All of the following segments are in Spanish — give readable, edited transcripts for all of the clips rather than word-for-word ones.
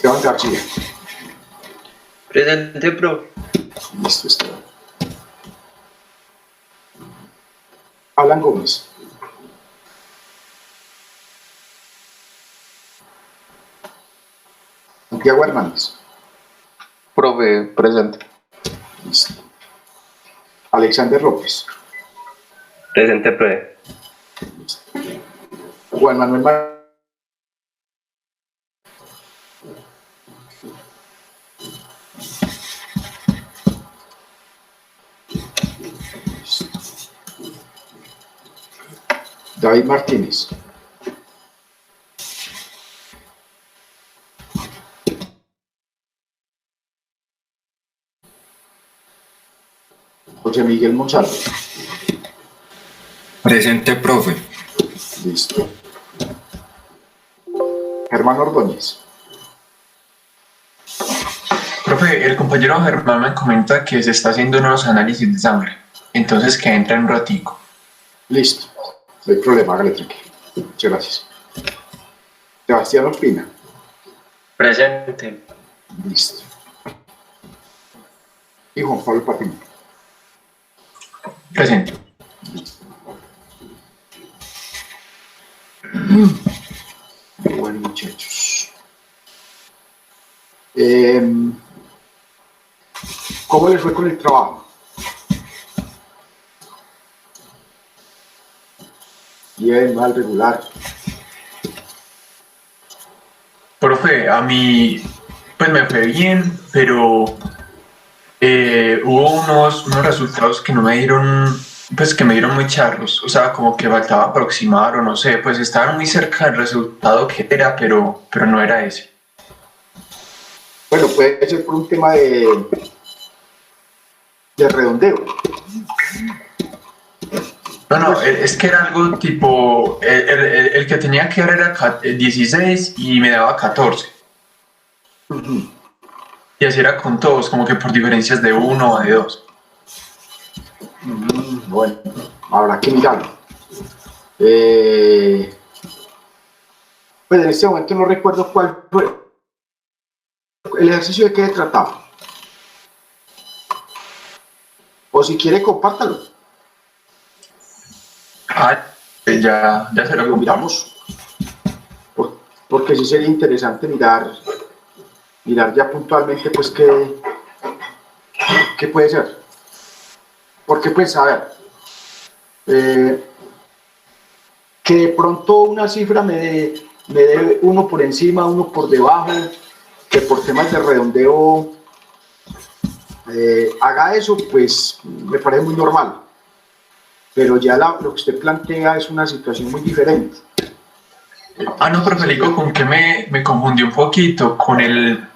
Esteban García. Presente, pro. Listo, Esteban. Alan Gómez. Santiago Hernández. Profe, presente. Listo. Alexander López. Presente, pro. Listo. Juan Manuel Mar David Martínez. José Miguel Monsalve. Presente, profe. Listo. Germán Ordóñez. Profe, el compañero Germán me comenta que se está haciendo unos análisis de sangre, entonces que entra en un ratico. Listo. No hay problema, hágale tranquilo. Muchas gracias. Sebastián Ospina. Presente. Listo. Y Juan Pablo Patiño. Presente. Bueno, muchachos. ¿Cómo les fue con el trabajo? Bien, mal, regular. Profe, a mí pues me fue bien, pero hubo unos resultados que no me dieron, pues que me dieron muy charros, o sea, como que faltaba aproximar o no sé, pues estaban muy cerca del resultado que era, pero no era ese. Bueno, puede ser por un tema de redondeo. No, es que era algo tipo, el que tenía que dar era 16 y me daba 14. Y así era con todos, como que por diferencias de 1 o de 2. Bueno, habrá que mirarlo. Pues en este momento no recuerdo cuál fue el ejercicio de qué se trataba. O si quiere, compártalo. Ya se lo miramos. Porque sí sería interesante mirar ya puntualmente, pues, qué puede ser. Porque, pues, a ver, que de pronto una cifra me dé uno por encima, uno por debajo, que por temas de redondeo haga eso, pues me parece muy normal. Pero ya lo que usted plantea es una situación muy diferente. No, pero Felico, con que me confundí un poquito con en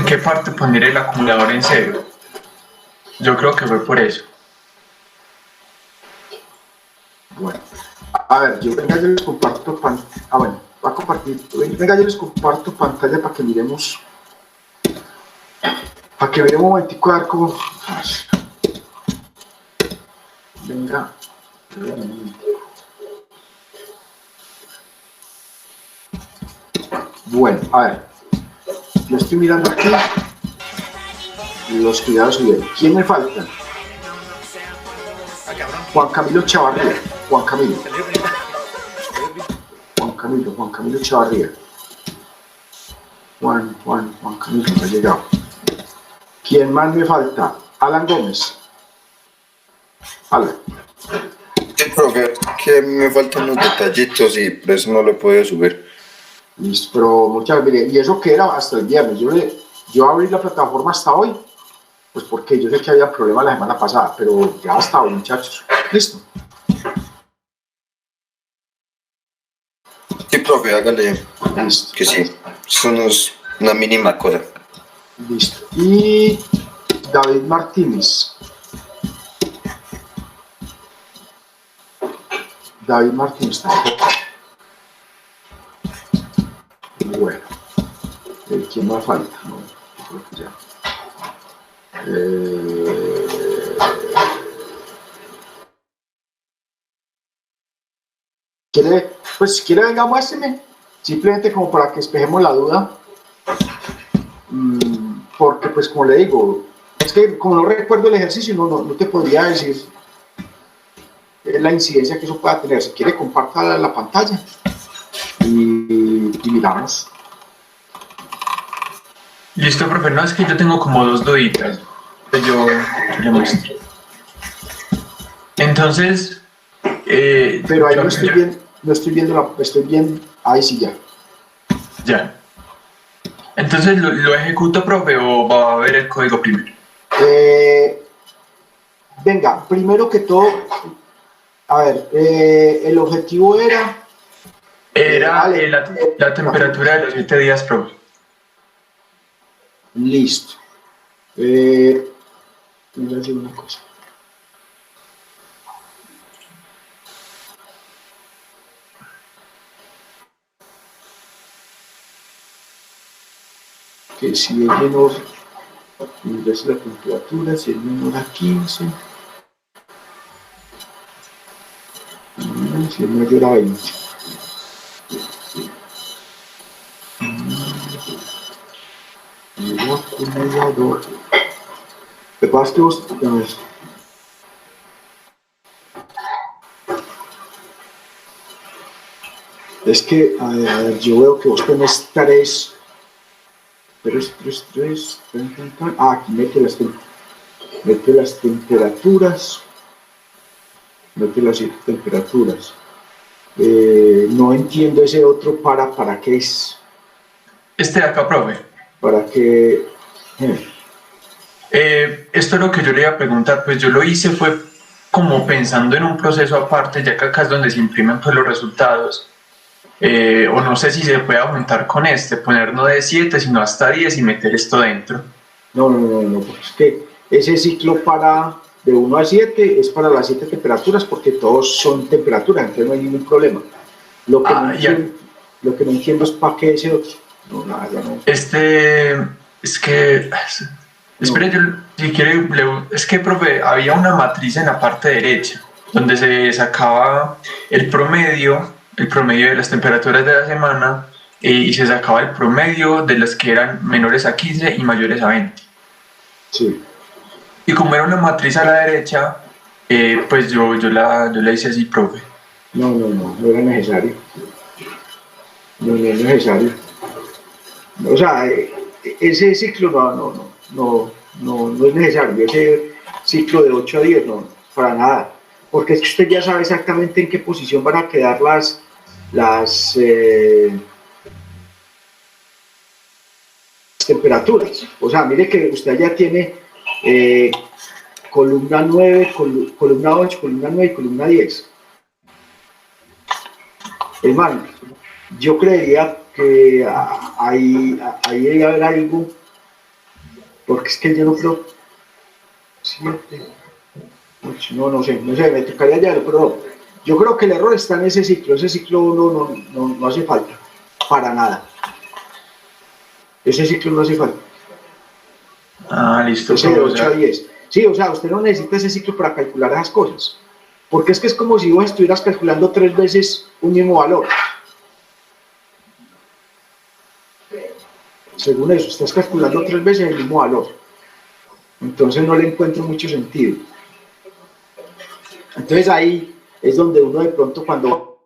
qué parte poner el acumulador en cero. Yo creo que fue por eso. Bueno, a ver, yo les comparto pantalla. Bueno, va a compartir. Venga, yo les comparto pantalla para que miremos. Para que miremos un momentico a ver cómo. Venga. Bueno, a ver. Yo estoy mirando aquí. Los cuidados subieron. ¿Quién me falta? Juan Camilo Chavarría. Juan Camilo Chavarría. Juan Camilo, no ha llegado. ¿Quién más me falta? Alan Gómez. Alan. Sí, profe, que me faltan unos detallitos y por eso no lo puedo subir. Listo, pero muchas veces, y eso que era hasta el viernes, yo abrí la plataforma hasta hoy, pues porque yo sé que había problemas la semana pasada, pero ya hasta hoy, muchachos. Listo. Sí, profe, hágale. Listo. Que sí, eso no es una mínima cosa. Listo. Y David Martínez. David Martínez tampoco. Bueno. ¿Quién más falta? No, creo que ya. ¿Quiere, pues si quiere venga, muéstreme, simplemente como para que despejemos la duda. porque pues como le digo, es que como no recuerdo el ejercicio, no te podría decir la incidencia que eso pueda tener. Si quiere, comparta la pantalla y miramos. Listo, profe. No, es que yo tengo como dos duditas. Yo le muestro. Entonces, Pero ahí yo- no estoy yo- bien, no estoy viendo estoy bien, ahí sí ya. ya. Entonces, ¿lo ejecuto, profe, o va a ver el código primero? Venga, primero que todo, a ver, el objetivo era, Era Ale, la temperatura de los 7 días, profe. listo. Voy a decir una cosa. Que si es menor, ingresa la temperatura, si es menor a 15, si es mayor a 20. El acumulador. Lo que pasa es que vos, a ver, es que, a ver, yo veo que vos tenés tres, tan. Ah, aquí mete las temperaturas, mete las temperaturas. No entiendo ese otro para qué es, Este de acá, profe. para que, Esto es lo que yo le iba a preguntar, pues yo lo hice fue como pensando en un proceso aparte, ya que acá es donde se imprimen pues, los resultados. O no sé si se puede aumentar con este, poner no de 7 sino hasta 10 y meter esto dentro. no, porque es que ese ciclo de 1 a 7 es para las 7 temperaturas porque todos son temperaturas, entonces no hay ningún problema. Lo que no Ah, ya. entiendo, lo que no entiendo es para qué ese otro. No, nada, ya no. Este, es que, espere, No. si quiere, es que, profe, había una matriz en la parte derecha, donde se sacaba el promedio de las temperaturas de la semana, y se sacaba el promedio de las que eran menores a 15 y mayores a 20. Sí. Y como era una matriz a la derecha, pues yo la hice así, profe. No era necesario. No es necesario. O sea, ese ciclo no es necesario. Ese ciclo de 8 a 10 no, para nada. Porque es que usted ya sabe exactamente en qué posición van a quedar las temperaturas. O sea, mire que usted ya tiene eh, columna 9, columna 8, columna 9 y columna 10. Hermano, yo creería que ahí debe haber algo, porque es que yo no creo. 7, 8, no sé, me tocaría hallarlo, pero yo creo que el error está en ese ciclo no hace falta, para nada. Ese ciclo no hace falta, Ah, listo, ese de profe. O 8 a sea, 10. Sí, o sea, usted no necesita ese ciclo para calcular esas cosas, porque es que es como si vos estuvieras calculando 3 veces un mismo valor. Según eso, estás calculando 3 veces el mismo valor. Entonces no le encuentro mucho sentido. Entonces ahí es donde uno de pronto cuando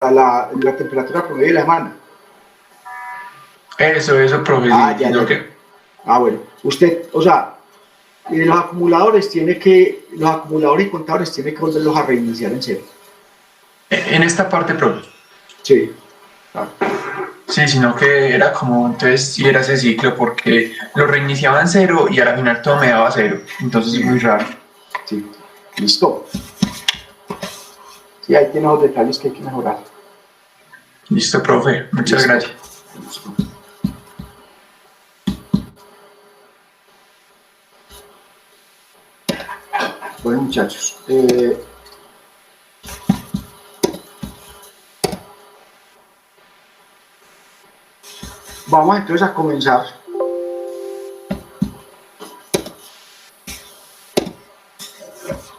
la temperatura promedio de la semana. Eso, profe. Ah, sí, ya, sino ya. que- Bueno, usted, o sea, los acumuladores y contadores tiene que volverlos a reiniciar en cero. en esta parte, profe. Sí, claro. Sí, sino que era como, entonces sí era ese ciclo, porque lo reiniciaba en cero y al final todo me daba cero. Entonces es muy raro. Sí, listo. Sí, ahí tiene los detalles que hay que mejorar. Listo, profe. Muchas Listo. gracias. Listo. Bueno, muchachos, vamos entonces a comenzar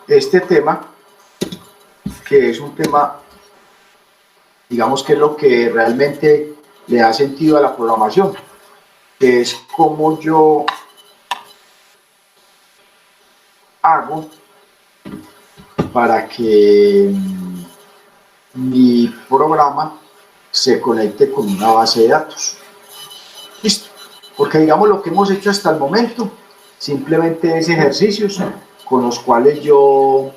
este tema, que es un tema, digamos que es lo que realmente le da sentido a la programación, que es cómo yo hago para que mi programa se conecte con una base de datos. Listo. Porque digamos lo que hemos hecho hasta el momento simplemente es ejercicios con los cuales yo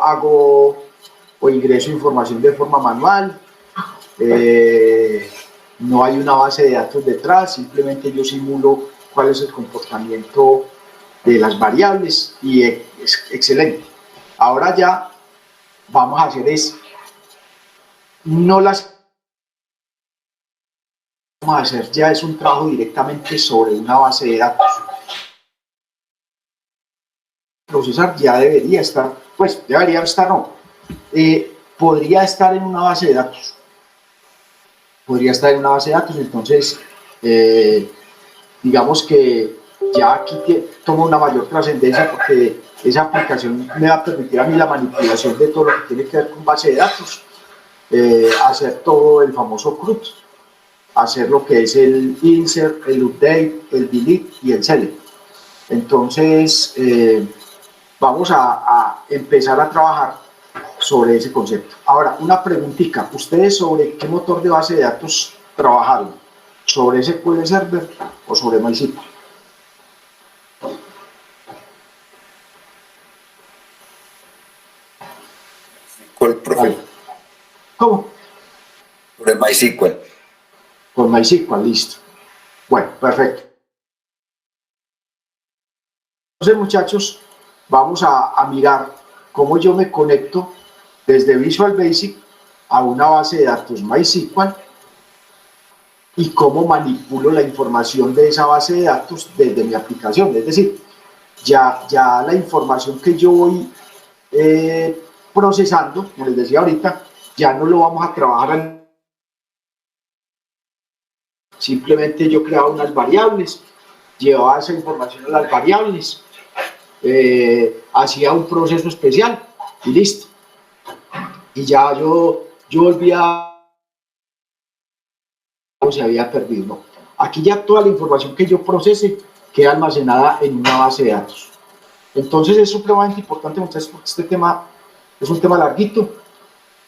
hago o ingreso información de forma manual. No hay una base de datos detrás, simplemente yo simulo cuál es el comportamiento de las variables y es excelente. Ahora ya vamos a hacer es, no las vamos a hacer, ya es un trabajo directamente sobre una base de datos. Procesar ya debería estar, pues debería estar, no, podría estar en una base de datos. Podría estar en una base de datos, entonces digamos que ya aquí toma una mayor trascendencia porque esa aplicación me va a permitir a mí la manipulación de todo lo que tiene que ver con base de datos, hacer todo el famoso CRUD, hacer lo que es el insert, el update, el delete y el select. Entonces vamos a empezar a trabajar sobre ese concepto. Ahora, una preguntita, ¿ustedes sobre qué motor de base de datos trabajaron? ¿Sobre SQL Server o sobre MySQL? ¿Cuál, profe? Vale. ¿Cómo? Sobre MySQL. Con MySQL, listo. Bueno, perfecto. Entonces, muchachos, vamos a mirar cómo yo me conecto desde Visual Basic a una base de datos MySQL y cómo manipulo la información de esa base de datos desde mi aplicación. Es decir, ya la información que yo voy procesando, como les decía ahorita, ya no lo vamos a trabajar. Simplemente yo creaba unas variables, llevaba esa información a las variables, hacía un proceso especial y listo. Y ya yo volvía, o se había perdido. No. Aquí ya toda la información que yo procese queda almacenada en una base de datos. Entonces es supremamente importante, muchachos, porque este tema es un tema larguito,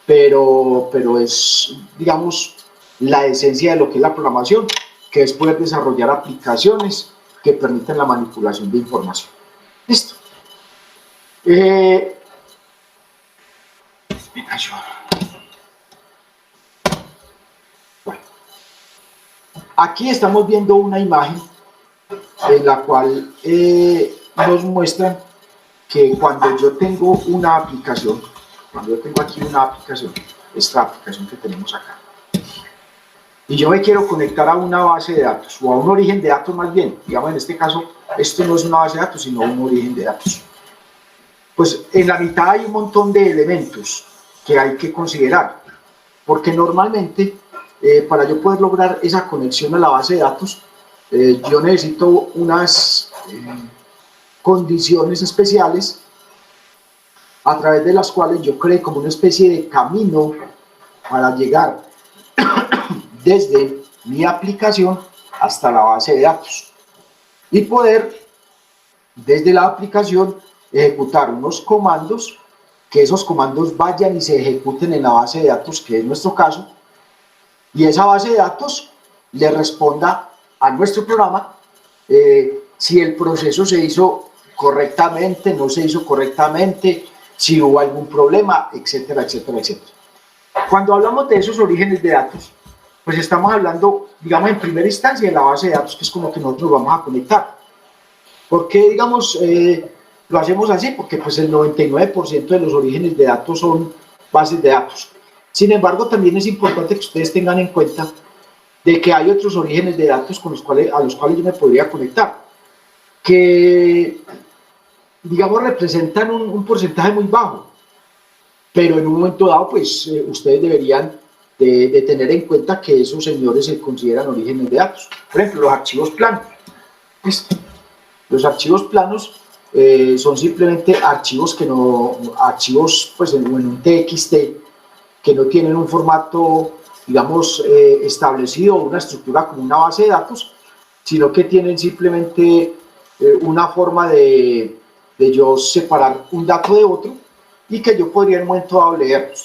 pero es, digamos, la esencia de lo que es la programación, que es poder desarrollar aplicaciones que permiten la manipulación de información. Listo. Bueno, aquí estamos viendo una imagen en la cual nos muestran que cuando yo tengo una aplicación, cuando yo tengo aquí una aplicación, esta aplicación que tenemos acá, y yo me quiero conectar a una base de datos, o a un origen de datos más bien, digamos en este caso, esto no es una base de datos, sino un origen de datos. Pues en la mitad hay un montón de elementos que hay que considerar, porque normalmente para yo poder lograr esa conexión a la base de datos, yo necesito unas condiciones especiales a través de las cuales yo cree como una especie de camino para llegar desde mi aplicación hasta la base de datos y poder desde la aplicación ejecutar unos comandos que esos comandos vayan y se ejecuten en la base de datos, que es nuestro caso, y esa base de datos le responda a nuestro programa si el proceso se hizo correctamente, no se hizo correctamente, si hubo algún problema, etcétera, etcétera, etcétera. Cuando hablamos de esos orígenes de datos, pues estamos hablando, digamos, en primera instancia de la base de datos, que es con lo que nosotros vamos a conectar. ¿Por qué, digamos, lo hacemos así? Porque pues el 99% de los orígenes de datos son bases de datos. Sin embargo, también es importante que ustedes tengan en cuenta de que hay otros orígenes de datos a los cuales yo me podría conectar, que, digamos, representan un porcentaje muy bajo, pero en un momento dado, pues, ustedes deberían de tener en cuenta que esos señores se consideran orígenes de datos. Por ejemplo, los archivos planos. Los archivos planos son simplemente archivos pues, en un TXT, que no tienen un formato, digamos, establecido, una estructura como una base de datos, sino que tienen simplemente una forma de yo separar un dato de otro y que yo podría en un momento dado leerlos.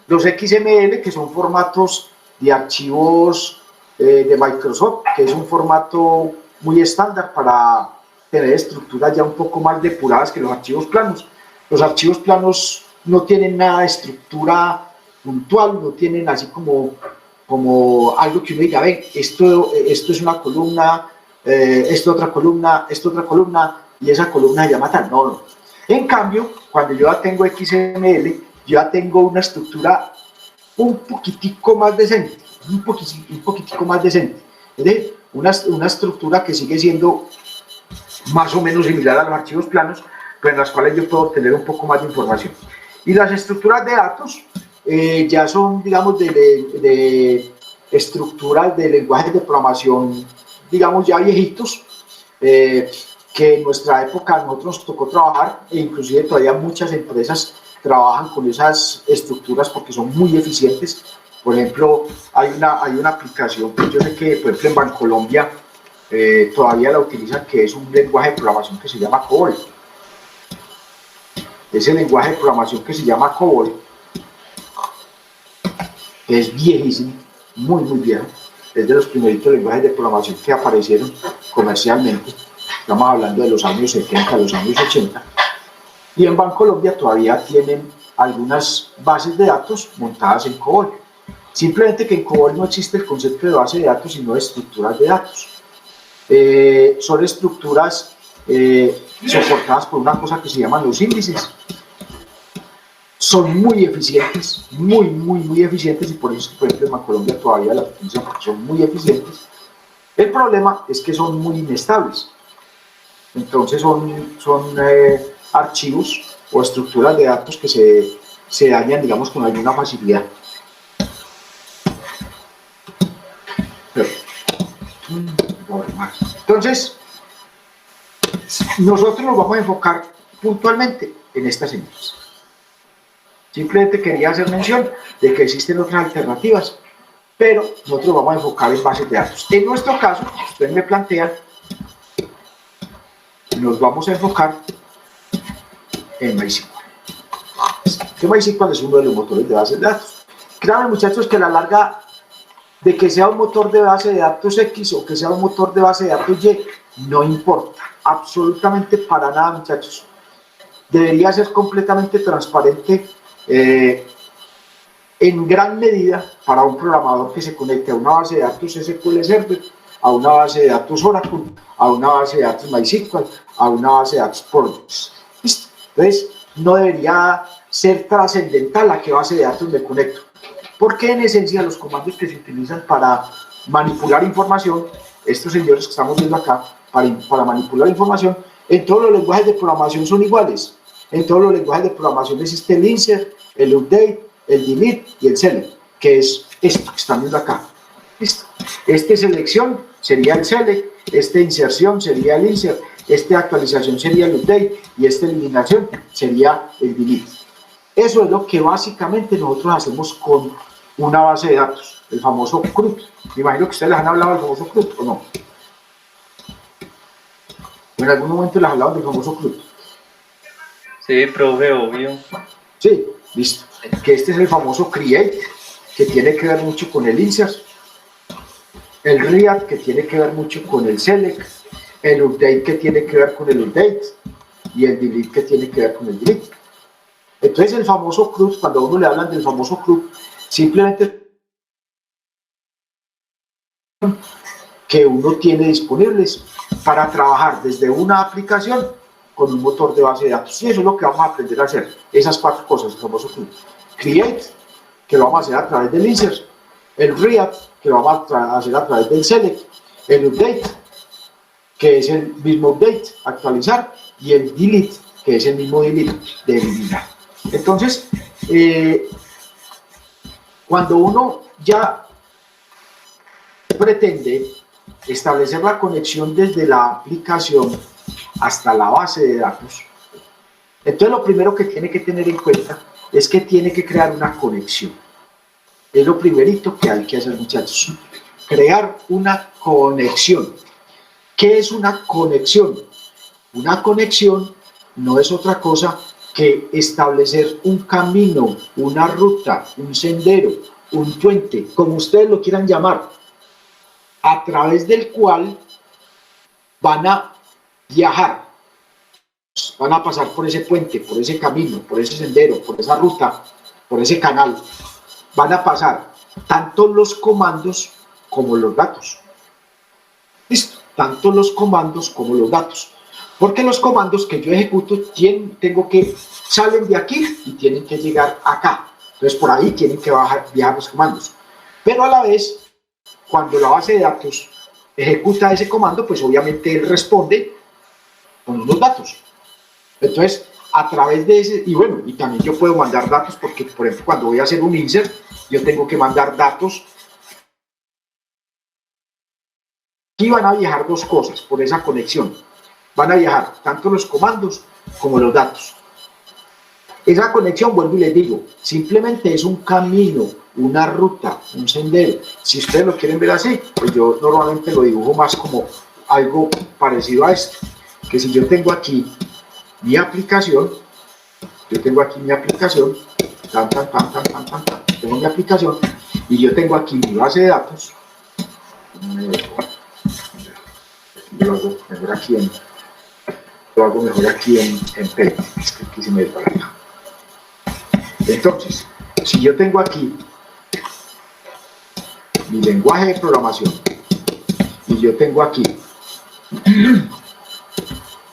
Los XML, que son formatos de archivos de Microsoft, que es un formato muy estándar para tener estructuras ya un poco más depuradas que los archivos planos. Los archivos planos no tienen nada de estructura puntual, no tienen así como algo que uno diga, ven, esto es una columna, esto otra columna, y esa columna se llama tal. No. En cambio, cuando yo ya tengo XML, yo ya tengo una estructura un poquitico más decente, un poquitico más decente. Es decir, una estructura que sigue siendo más o menos similar a los archivos planos, pero en las cuales yo puedo obtener un poco más de información. Y las estructuras de datos ya son, digamos, de estructuras de lenguajes de programación, digamos, ya viejitos, que en nuestra época a nosotros nos tocó trabajar, e inclusive todavía muchas empresas trabajan con esas estructuras porque son muy eficientes. Por ejemplo, hay una aplicación que yo sé que, por ejemplo, en Bancolombia todavía la utilizan, que es un lenguaje de programación que se llama COBOL. Ese lenguaje de programación que se llama COBOL, que es viejísimo, muy viejo, es de los primeritos lenguajes de programación que aparecieron comercialmente. Estamos hablando de los años 70, los años 80. Y en Bancolombia todavía tienen algunas bases de datos montadas en COBOL. Simplemente que en COBOL no existe el concepto de base de datos, sino de estructuras de datos. Son estructuras soportadas por una cosa que se llaman los índices. Son muy eficientes, muy eficientes, y por eso, por ejemplo, en Bancolombia todavía las utilizan porque son muy eficientes. El problema es que son muy inestables. Entonces son archivos o estructuras de datos que se dañan, digamos, con alguna facilidad. Entonces, nosotros nos vamos a enfocar puntualmente en estas señales. Simplemente quería hacer mención de que existen otras alternativas, pero nosotros vamos a enfocar en bases de datos. En nuestro caso, ustedes me plantean, nos vamos a enfocar en MySQL. Que MySQL es uno de los motores de bases de datos. Créanme, muchachos, que a la larga, de que sea un motor de base de datos X o que sea un motor de base de datos Y, no importa, absolutamente para nada, muchachos. Debería ser completamente transparente en gran medida para un programador que se conecte a una base de datos SQL Server, a una base de datos Oracle, a una base de datos MySQL, a una base de datos Postgres. ¿Listo? Entonces, no debería ser trascendental a qué base de datos me conecto, porque en esencia los comandos que se utilizan para manipular información, estos señores que estamos viendo acá, para manipular información, en todos los lenguajes de programación son iguales. En todos los lenguajes de programación existe el insert, el update, el delete y el select, que es esto que están viendo acá. ¿Listo? Este selección sería el select, este inserción sería el insert, este actualización sería el update y esta eliminación sería el delete. Eso es lo que básicamente nosotros hacemos con una base de datos, el famoso CRUD. Me imagino que ustedes les han hablado del famoso CRUD, ¿o no? En algún momento les hablaban del famoso CRUD. Sí, profe, obvio. Sí, listo. Que este es el famoso create, que tiene que ver mucho con el insert, el react, que tiene que ver mucho con el select, el update, que tiene que ver con el update, y el delete, que tiene que ver con el delete. Entonces el famoso CRUD, cuando a uno le hablan del famoso CRUD, simplemente que uno tiene disponibles para trabajar desde una aplicación con un motor de base de datos. Y eso es lo que vamos a aprender a hacer. Esas 4 cosas, el famoso CRUD. Create, que lo vamos a hacer a través del insert, el react, que lo vamos a hacer a través del select, el update, que es el mismo update, actualizar, y el delete, que es el mismo delete, de eliminar. Entonces, cuando uno ya pretende establecer la conexión desde la aplicación hasta la base de datos, entonces lo primero que tiene que tener en cuenta es que tiene que crear una conexión. Es lo primerito que hay que hacer, muchachos. Crear una conexión. ¿Qué es una conexión? Una conexión no es otra cosa que establecer un camino, una ruta, un sendero, un puente, como ustedes lo quieran llamar, a través del cual van a viajar, van a pasar por ese puente, por ese camino, por ese sendero, por esa ruta, por ese canal. Van a pasar tanto los comandos como los datos. ¿Listo? Tanto los comandos como los datos. Porque los comandos que yo ejecuto salen de aquí y tienen que llegar acá. Entonces por ahí tienen que viajar los comandos. Pero a la vez, cuando la base de datos ejecuta ese comando, pues obviamente él responde con unos datos. Entonces, a través de ese, y bueno, y también yo puedo mandar datos porque, por ejemplo, cuando voy a hacer un insert, yo tengo que mandar datos. Aquí van a viajar 2 cosas por esa conexión. Van a viajar tanto los comandos como los datos. Esa conexión, vuelvo y les digo, simplemente es un camino, una ruta, un sendero. Si ustedes lo quieren ver así, pues yo normalmente lo dibujo más como algo parecido a esto. Que si yo tengo aquí mi aplicación, tengo mi aplicación y yo tengo aquí mi base de datos. Lo hago mejor aquí en Paint, es que aquí se me desbarata. Entonces, si yo tengo aquí mi lenguaje de programación y yo tengo aquí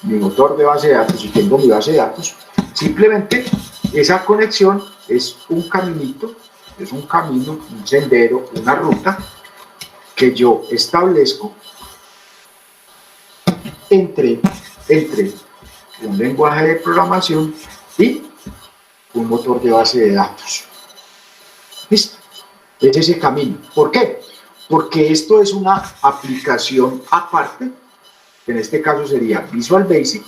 mi motor de base de datos y tengo mi base de datos, simplemente esa conexión es un caminito, es un camino, un sendero, una ruta que yo establezco entre un lenguaje de programación y un motor de base de datos. ¿Listo? Es ese camino. ¿Por qué? Porque esto es una aplicación aparte, que en este caso sería Visual Basic,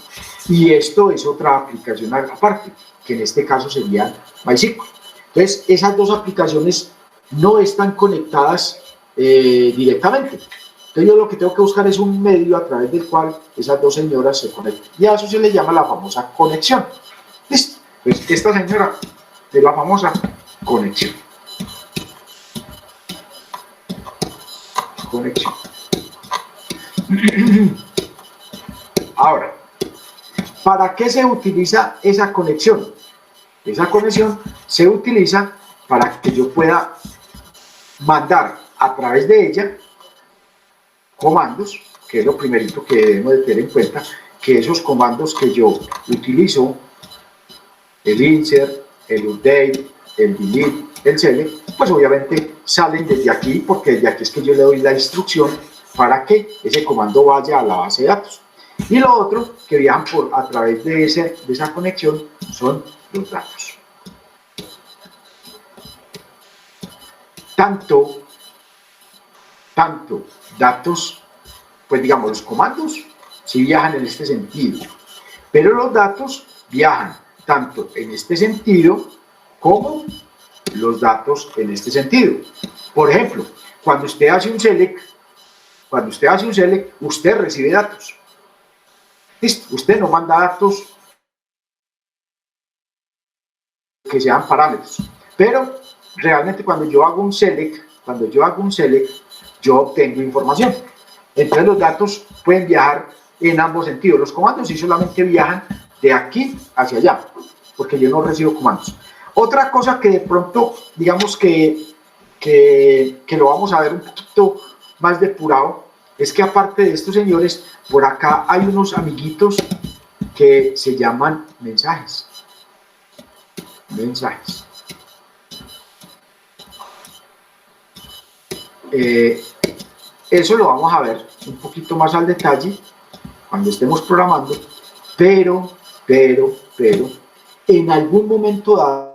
y esto es otra aplicación aparte, que en este caso sería MySQL. Entonces, esas 2 aplicaciones no están conectadas directamente. Entonces, yo lo que tengo que buscar es un medio a través del cual esas 2 señoras se conectan. Y a eso se le llama la famosa conexión. ¿Listo? Pues esta señora es la famosa conexión. Conexión. Ahora, ¿para qué se utiliza esa conexión? Esa conexión se utiliza para que yo pueda mandar a través de ella comandos, que es lo primerito que debemos de tener en cuenta, que esos comandos que yo utilizo, el insert, el update, el delete, el select, pues obviamente salen desde aquí, porque desde aquí es que yo le doy la instrucción para que ese comando vaya a la base de datos. Y lo otro que viajan a través de esa conexión son los datos. Tanto datos, pues digamos, los comandos sí viajan en este sentido, pero los datos viajan tanto en este sentido como los datos en este sentido. Por ejemplo, cuando usted hace un select, usted recibe datos. ¿Listo? Usted no manda datos que sean parámetros. Pero realmente cuando yo hago un select, yo obtengo información. Entonces los datos pueden viajar en ambos sentidos. Los comandos sí solamente viajan de aquí hacia allá, porque yo no recibo comandos. Otra cosa que de pronto, digamos que lo vamos a ver un poquito más depurado, es que aparte de estos señores, por acá hay unos amiguitos que se llaman mensajes. Eso lo vamos a ver un poquito más al detalle cuando estemos programando, pero, en algún momento dado,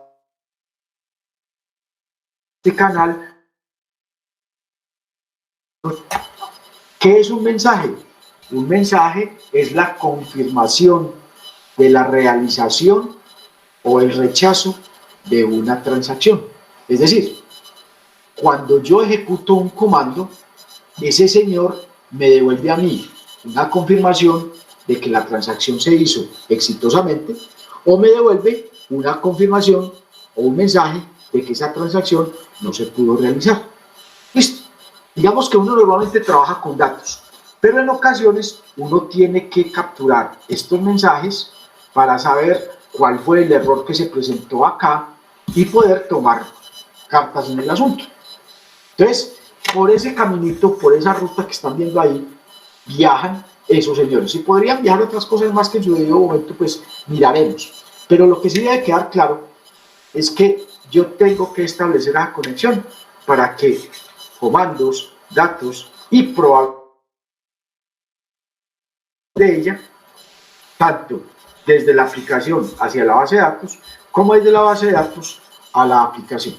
este canal, ¿qué es un mensaje? Un mensaje es la confirmación de la realización o el rechazo de una transacción. Es decir, cuando yo ejecuto un comando, ese señor me devuelve a mí una confirmación de que la transacción se hizo exitosamente, o me devuelve una confirmación o un mensaje de que esa transacción no se pudo realizar. Listo. Digamos que uno normalmente trabaja con datos, pero en ocasiones uno tiene que capturar estos mensajes para saber cuál fue el error que se presentó acá y poder tomar cartas en el asunto. Entonces, por ese caminito, por esa ruta que están viendo ahí, viajan esos señores. Si podrían viajar otras cosas más que en su debido momento, pues miraremos. Pero lo que sí debe quedar claro es que yo tengo que establecer esa conexión para que comandos, datos y probabilidades de ella, tanto desde la aplicación hacia la base de datos, como desde la base de datos a la aplicación.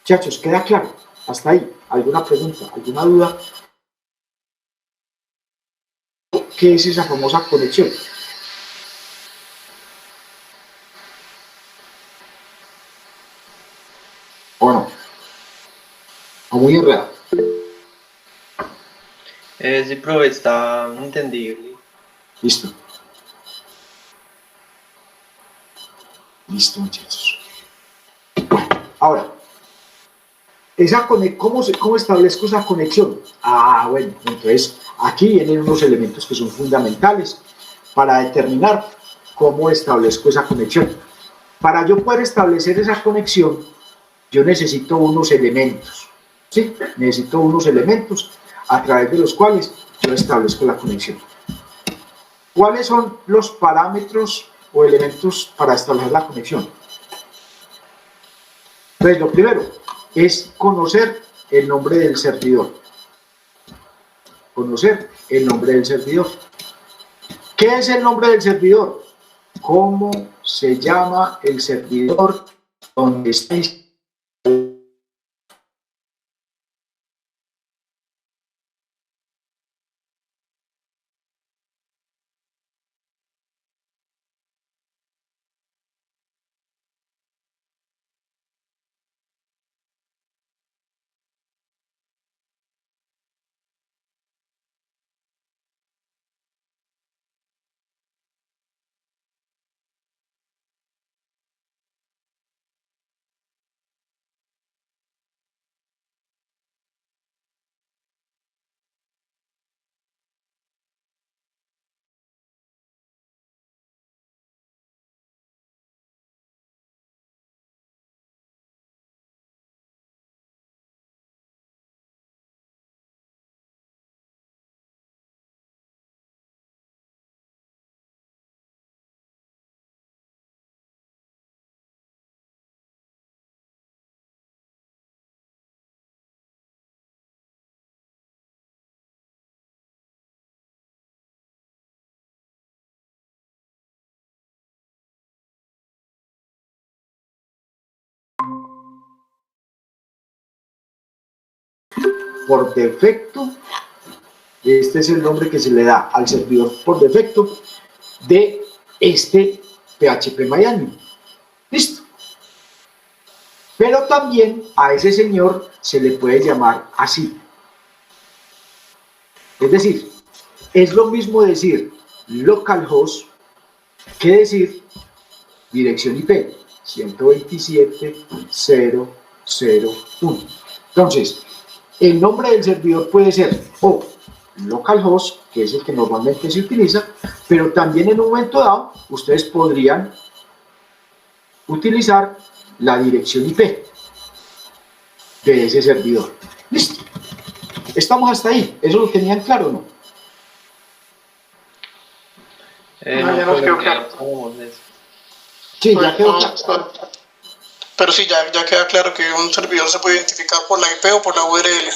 Muchachos, ¿queda claro? Hasta ahí. ¿Alguna pregunta? ¿Alguna duda? ¿Qué es esa famosa conexión? ¿O no? ¿O muy enredado? Sí, profe, está entendible. Listo. Listo, muchachos. Ahora, ¿cómo establezco esa conexión? Ah, bueno, entonces aquí vienen unos elementos que son fundamentales para determinar cómo establezco esa conexión. Para yo poder establecer esa conexión, yo necesito unos elementos, ¿sí? Necesito unos elementos a través de los cuales yo establezco la conexión. ¿Cuáles son los parámetros o elementos para establecer la conexión? Pues lo primero es conocer el nombre del servidor. Conocer el nombre del servidor. ¿Qué es el nombre del servidor? ¿Cómo se llama el servidor donde está instalado? Por defecto, este es el nombre que se le da al servidor por defecto de este PHP Miami. Listo. Pero también a ese señor se le puede llamar así. Es decir, es lo mismo decir localhost que decir dirección IP. 127.0.0.1. Entonces, el nombre del servidor puede ser o localhost, que es el que normalmente se utiliza, pero también en un momento dado ustedes podrían utilizar la dirección IP de ese servidor. Listo. Estamos hasta ahí. ¿Eso lo tenían claro o no? No, ya nos quedó claro. Sí, ya quedó claro. Pero sí, ya queda claro que un servidor se puede identificar por la IP o por la URL.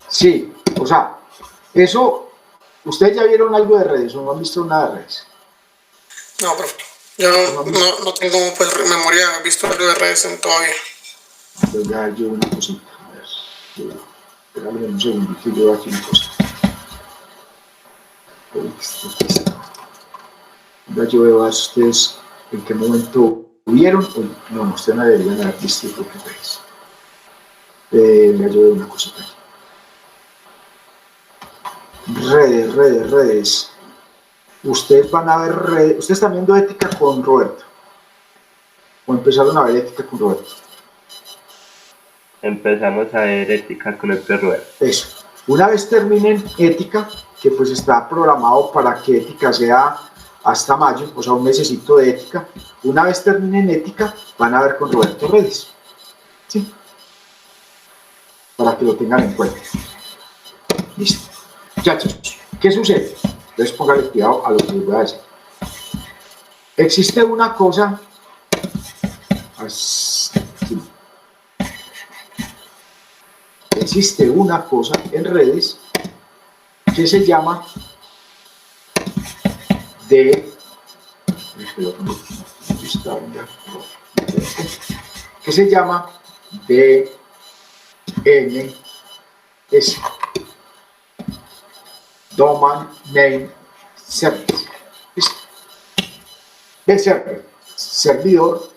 Sí, o sea, eso, ¿ustedes ya vieron algo de redes o no han visto nada de redes? No, profe. Yo no tengo pues, memoria, he visto algo de redes todavía. Entonces ya yo una cosita. A ver, espérame un segundito, yo aquí una cosa. Ya yo veo a ustedes en qué momento vieron. No, ustedes no deberían haber visto lo que redes. Ya yo veo una cosita aquí. Redes. Ustedes van a ver redes. Ustedes están viendo ética con Roberto. ¿O empezaron a ver ética con Roberto? Empezamos a ver ética con el Roberto. Eso. Una vez terminen ética, que pues está programado para que ética sea hasta mayo, o sea, un mesecito de ética. Una vez terminen ética, van a ver con Roberto redes. ¿Sí? Para que lo tengan en cuenta. Listo. Muchachos, ¿qué sucede? Entonces pónganle cuidado a lo que les voy a decir. Existe una cosa así. Existe una cosa en redes que se llama DNS, Domain Name Service. El servidor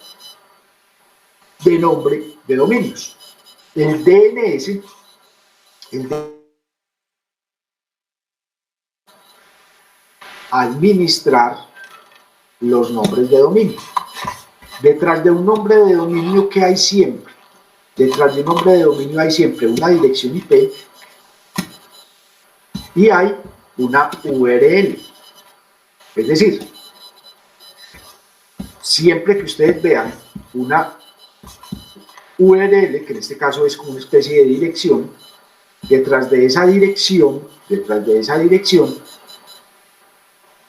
de nombre de dominios. El DNS, administrar los nombres de dominio. Detrás de un nombre de dominio que hay siempre, detrás de un nombre de dominio hay siempre una dirección IP y hay una URL. Es decir, siempre que ustedes vean una URL, que en este caso es como una especie de dirección, detrás de esa dirección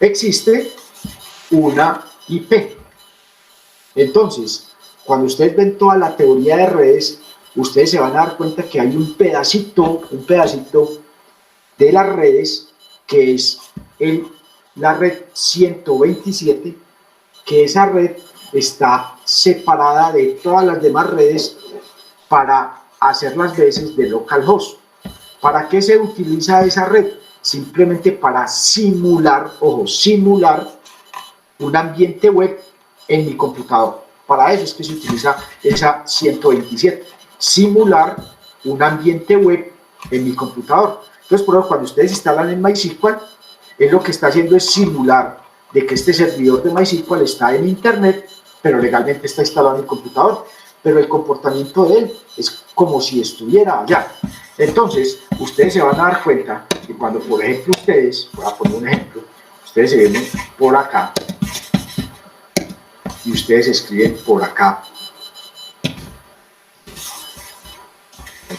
existe una IP. Entonces, cuando ustedes ven toda la teoría de redes, ustedes se van a dar cuenta que hay un pedacito de las redes que es la red 127, que esa red está separada de todas las demás redes para hacer las veces de localhost. ¿Para qué se utiliza esa red? Simplemente para simular un ambiente web en mi computador. Para eso es que se utiliza esa 127. Simular un ambiente web en mi computador. Entonces, por ejemplo, cuando ustedes instalan en MySQL, él lo que está haciendo es simular de que este servidor de MySQL está en Internet, pero legalmente está instalado en el computador. Pero el comportamiento de él es como si estuviera allá. Entonces, ustedes se van a dar cuenta que cuando, por ejemplo, ustedes, voy a poner un ejemplo, ustedes se vienen por acá y ustedes escriben por acá.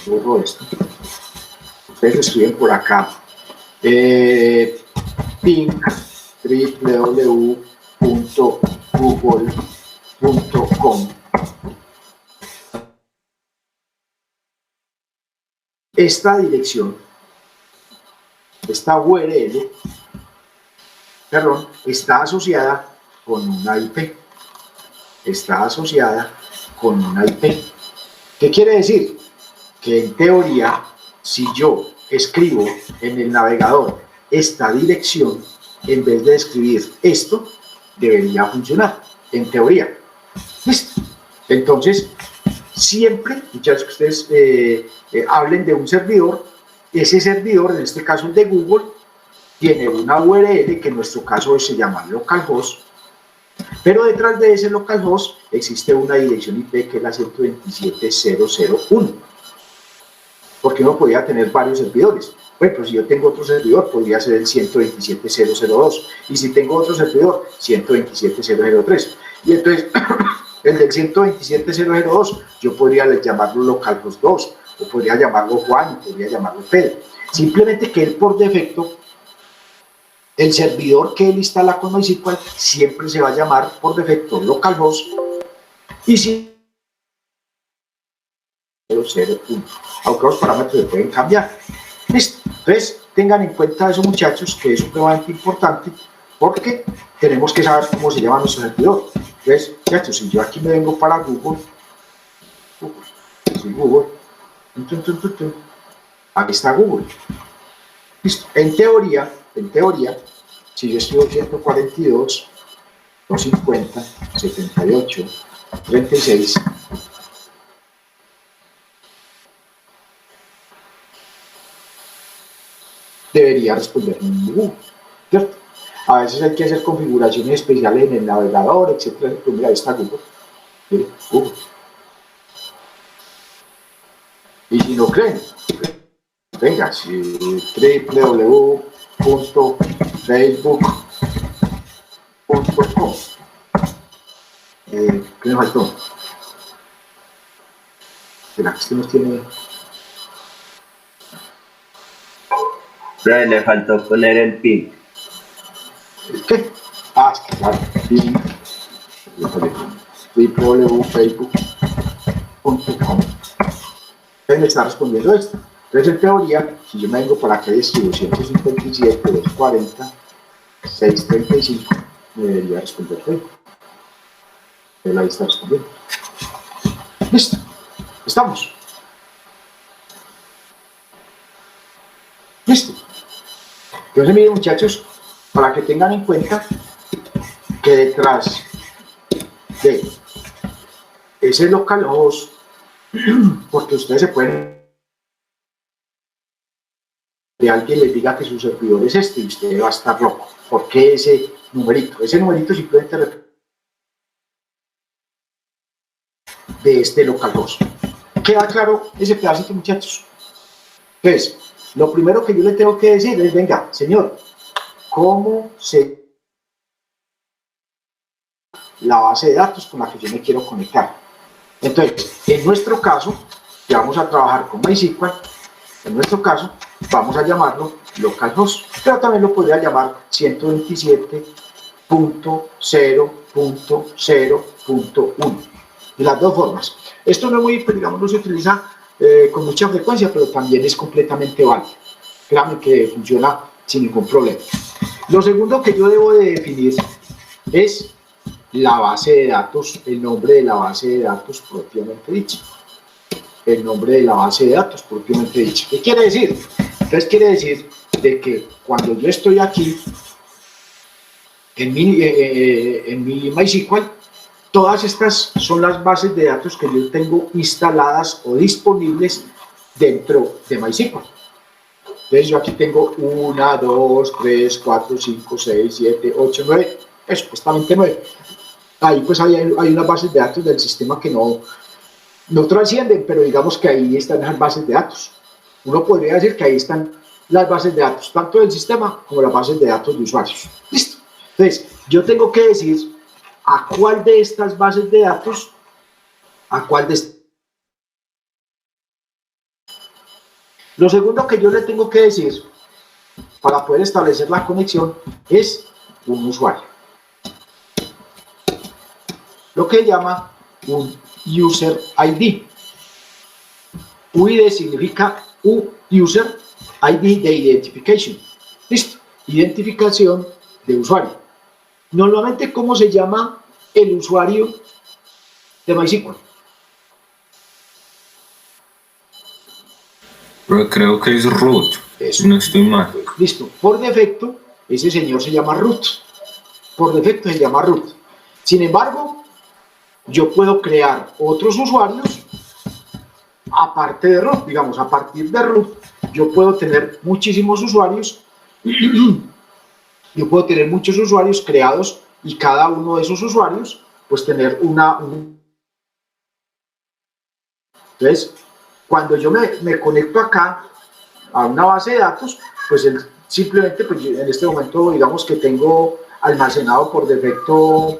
Borro esto. Ustedes escriben por acá. Ping www.google.com. Esta dirección, esta URL, está asociada con una IP. Está asociada con una IP. ¿Qué quiere decir? Que en teoría, si yo escribo en el navegador esta dirección, en vez de escribir esto, debería funcionar, en teoría. ¿Listo? Entonces, siempre, muchachos, que ustedes hablen de un servidor, ese servidor, en este caso el de Google, tiene una URL que en nuestro caso se llama localhost, Pero detrás de ese localhost existe una dirección IP que es la 127.0.0.1, porque uno podría tener varios servidores. Bueno, pues si yo tengo otro servidor, podría ser el 127.0.0.2, y si tengo otro servidor, 127.0.0.3. Y entonces, el del 127.0.0.2, yo podría llamarlo localhost 2, o podría llamarlo Juan, o podría llamarlo Pedro. Simplemente que él por defecto, el servidor que él instala con MySQL siempre se va a llamar por defecto localhost, y si 0.0.1, aunque los parámetros se pueden cambiar. Listo. Entonces, tengan en cuenta eso, muchachos, que es supremamente importante, porque tenemos que saber cómo se llama nuestro servidor. Entonces, muchachos, si yo aquí me vengo para Google, aquí está Google. Listo. En teoría, si yo escribo 142, 250, 78, 36, debería responderme en Google, ¿cierto? A veces hay que hacer configuraciones especiales en el navegador, etcétera. Pues mira, ahí está Google. ¿Sí? Google. Y si no creen, venga, si www.facebook.com. ¿Qué me faltó? ¿Será que usted nos tiene? Pero le faltó poner el PIN. ¿Qué? Ah, es que claro, PIN. www.facebook.com. Él me está respondiendo esto. Entonces, en teoría, si yo me vengo para acá y escribo 157, 240, 635, me debería responder Facebook. Él ahí está respondiendo. Listo. Estamos. Listo. Entonces, miren, muchachos, para que tengan en cuenta que detrás de ese localhost, porque ustedes se pueden, que alguien les diga que su servidor es este y usted va a estar loco. ¿Por qué ese numerito? Ese numerito simplemente de este localhost. ¿Queda claro ese pedacito, muchachos? Entonces, lo primero que yo le tengo que decir es, venga, señor, ¿cómo se la base de datos con la que yo me quiero conectar? Entonces, en nuestro caso, que vamos a trabajar con MySQL, en nuestro caso, vamos a llamarlo localhost, pero también lo podría llamar 127.0.0.1. De las dos formas. Esto no es muy, digamos, no se utiliza con mucha frecuencia, pero también es completamente válido. Créanme que funciona sin ningún problema. Lo segundo que yo debo de definir es la base de datos, el nombre de la base de datos propiamente dicho. El nombre de la base de datos propiamente dicho. ¿Qué quiere decir? Entonces quiere decir de que cuando yo estoy aquí en mi MySQL, todas estas son las bases de datos que yo tengo instaladas o disponibles dentro de MySQL. Entonces yo aquí tengo 1, 2, 3, 4, 5, 6, 7, 8, 9, supuestamente 9. Ahí pues hay unas bases de datos del sistema que no trascienden, pero digamos que ahí están las bases de datos. Uno podría decir que ahí están las bases de datos, tanto del sistema como las bases de datos de usuarios. Listo. Entonces, yo tengo que decir a cuál de estas bases de datos, Lo segundo que yo le tengo que decir para poder establecer la conexión es un usuario. Lo que llama un User ID. UID significa User ID de Identification. Listo. Identificación de usuario. Normalmente, ¿cómo se llama el usuario de MySQL? Pero creo que es root. Eso. No estoy mal. Listo. Por defecto, ese señor se llama root. Por defecto se llama root. Sin embargo, yo puedo crear otros usuarios aparte de root. Digamos, a partir de root, yo puedo tener muchísimos usuarios. Yo puedo tener muchos usuarios creados y cada uno de esos usuarios pues tener Entonces, cuando yo me conecto acá a una base de datos, pues simplemente pues en este momento digamos que tengo almacenado por defecto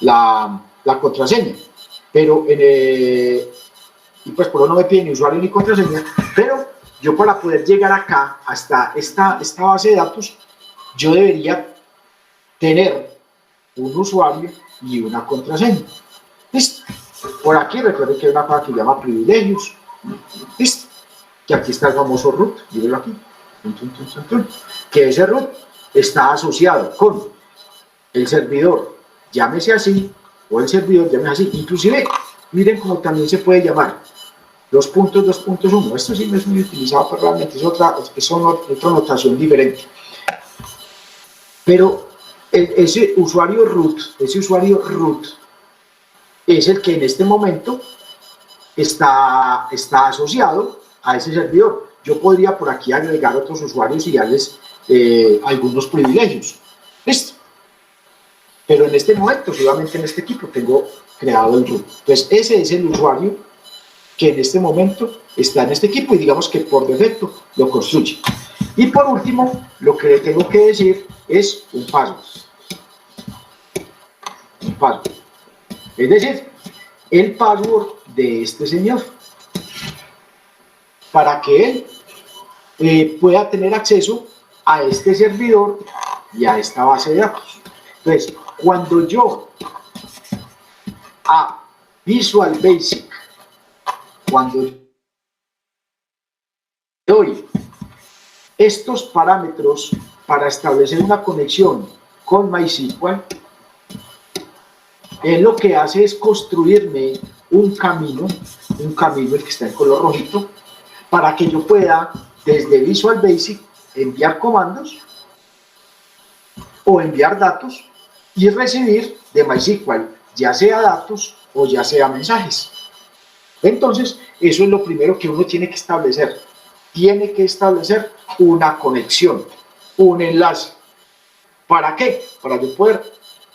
la contraseña, pero y pues por eso no me pide ni usuario ni contraseña, pero yo para poder llegar acá hasta esta base de datos, yo debería tener un usuario y una contraseña. ¿Listo? Por aquí recuerden que hay una cosa que se llama privilegios. ¿Listo? Que aquí está el famoso root, dígalo aquí, que ese root está asociado con el servidor, llámese así, o el servidor, llámese así. Inclusive, miren cómo también se puede llamar 2.2.1. Esto sí no es muy utilizado, pero realmente es otra notación diferente. Pero ese usuario root es el que en este momento está asociado a ese servidor. Yo podría por aquí agregar otros usuarios y darles algunos privilegios. ¿Listo? Pero en este momento, solamente en este equipo, tengo creado el root. Entonces, ese es el usuario que en este momento está en este equipo y digamos que por defecto lo construye. Y por último, lo que le tengo que decir es un password. Un password. Es decir, el password de este señor, para que él pueda tener acceso a este servidor y a esta base de datos. Entonces, cuando yo a Visual Basic, cuando doy estos parámetros para establecer una conexión con MySQL, él lo que hace es construirme un camino, el que está en color rojito, para que yo pueda, desde Visual Basic, enviar comandos o enviar datos y recibir de MySQL, ya sea datos o ya sea mensajes. Entonces, eso es lo primero que uno tiene que establecer. Tiene que establecer una conexión, un enlace. ¿Para qué? Para yo poder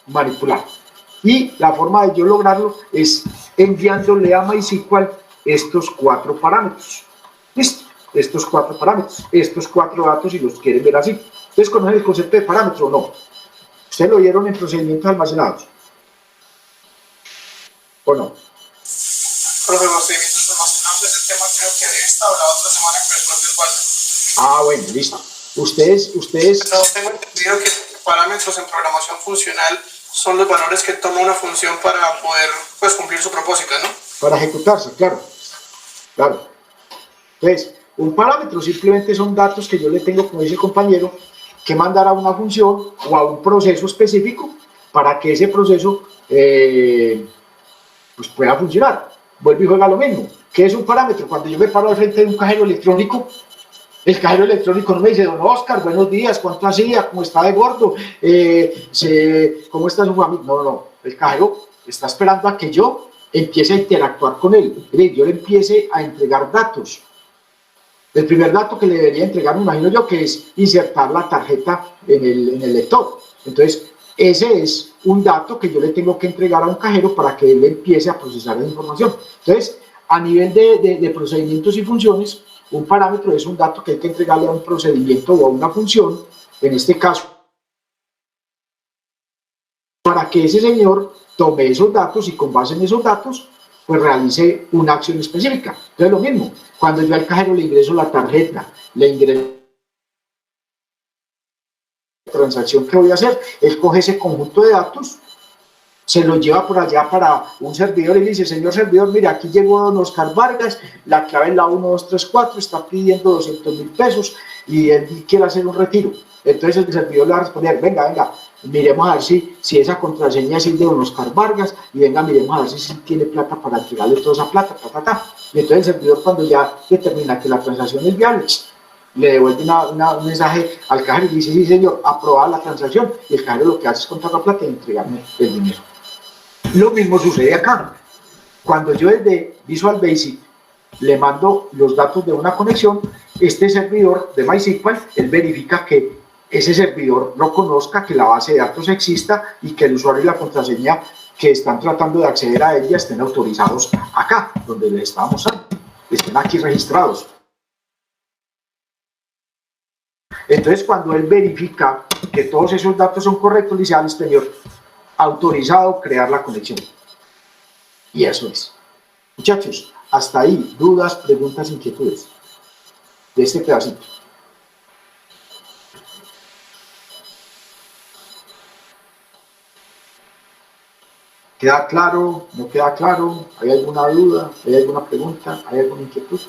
manipular. Y la forma de yo lograrlo es enviándole a MySQL estos 4 parámetros. ¿Listo? Estos 4 parámetros, estos 4 datos, si los quieren ver así. ¿Ustedes conocen el concepto de parámetro o no? ¿Ustedes lo vieron en procedimientos almacenados? ¿O no? Profe, procedimientos almacenados es el tema, creo que de esta o la otra semana con el propio Osvaldo. Ah, bueno, listo. Ustedes... No, tengo entendido que parámetros en programación funcional son los valores que toma una función para poder pues, cumplir su propósito, ¿no? Para ejecutarse, claro. Claro. Entonces, un parámetro simplemente son datos que yo le tengo, como dice el compañero, que mandar a una función o a un proceso específico para que ese proceso pues pueda funcionar. Vuelve y juega lo mismo. ¿Qué es un parámetro? Cuando yo me paro al frente de un cajero electrónico, el cajero electrónico no me dice, don Oscar, buenos días, ¿cuánto hacía? ¿Cómo está de gordo? ¿Cómo está su familia? No. El cajero está esperando a que yo empiece a interactuar con él. Yo le empiece a entregar datos. El primer dato que le debería entregar, me imagino yo, que es insertar la tarjeta en el lector. Entonces, ese es un dato que yo le tengo que entregar a un cajero para que él empiece a procesar la información. Entonces, a nivel de procedimientos y funciones, un parámetro es un dato que hay que entregarle a un procedimiento o a una función, en este caso, para que ese señor tome esos datos y con base en esos datos, pues realice una acción específica. Entonces, lo mismo, cuando yo al cajero le ingreso la tarjeta, le ingreso la transacción que voy a hacer, él coge ese conjunto de datos, se lo lleva por allá para un servidor y le dice, señor servidor, mire, aquí llegó don Oscar Vargas, la clave es la 1234, está pidiendo 200.000 pesos y él quiere hacer un retiro. Entonces el servidor le va a responder, venga, miremos a ver si esa contraseña es de don Oscar Vargas y venga, miremos a ver si tiene plata para entregarle toda esa plata, Y entonces el servidor, cuando ya determina que la transacción es viable, le devuelve un mensaje al cajero y dice, sí señor, aprobada la transacción, y el cajero lo que hace es contar la plata y entregarme el dinero. Lo mismo sucede acá. Cuando yo desde Visual Basic le mando los datos de una conexión, este servidor de MySQL, él verifica que ese servidor no conozca que la base de datos exista y que el usuario y la contraseña que están tratando de acceder a ella estén autorizados acá, donde les estaba mostrando, estén aquí registrados. Entonces, cuando él verifica que todos esos datos son correctos, dice al exterior, autorizado crear la conexión. Y eso es. Muchachos, hasta ahí, dudas, preguntas, inquietudes de este pedacito. ¿Queda claro? ¿No queda claro? ¿Hay alguna duda? ¿Hay alguna pregunta? ¿Hay alguna inquietud?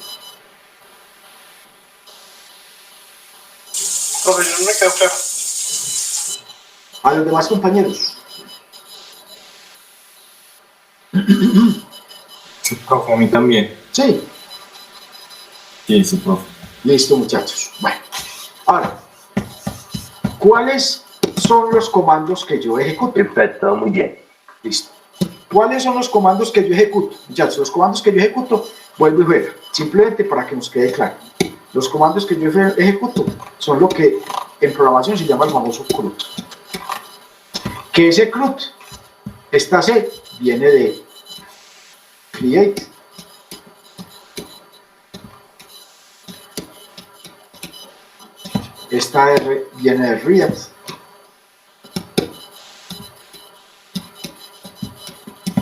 Profesor, no me quedó claro. A los demás compañeros. Sí, profe, a mí también. Sí. Sí, sí, profe. Listo, muchachos. Bueno, ahora, ¿cuáles son los comandos que yo ejecuto? Perfecto, muy bien. Listo. ¿Cuáles son los comandos que yo ejecuto? Muchachos, los comandos que yo ejecuto, vuelvo y juego, simplemente para que nos quede claro. Los comandos que yo ejecuto son lo que en programación se llama el famoso CRUD. ¿Qué es el CRUD? Esta C viene de create. Esta R viene de read.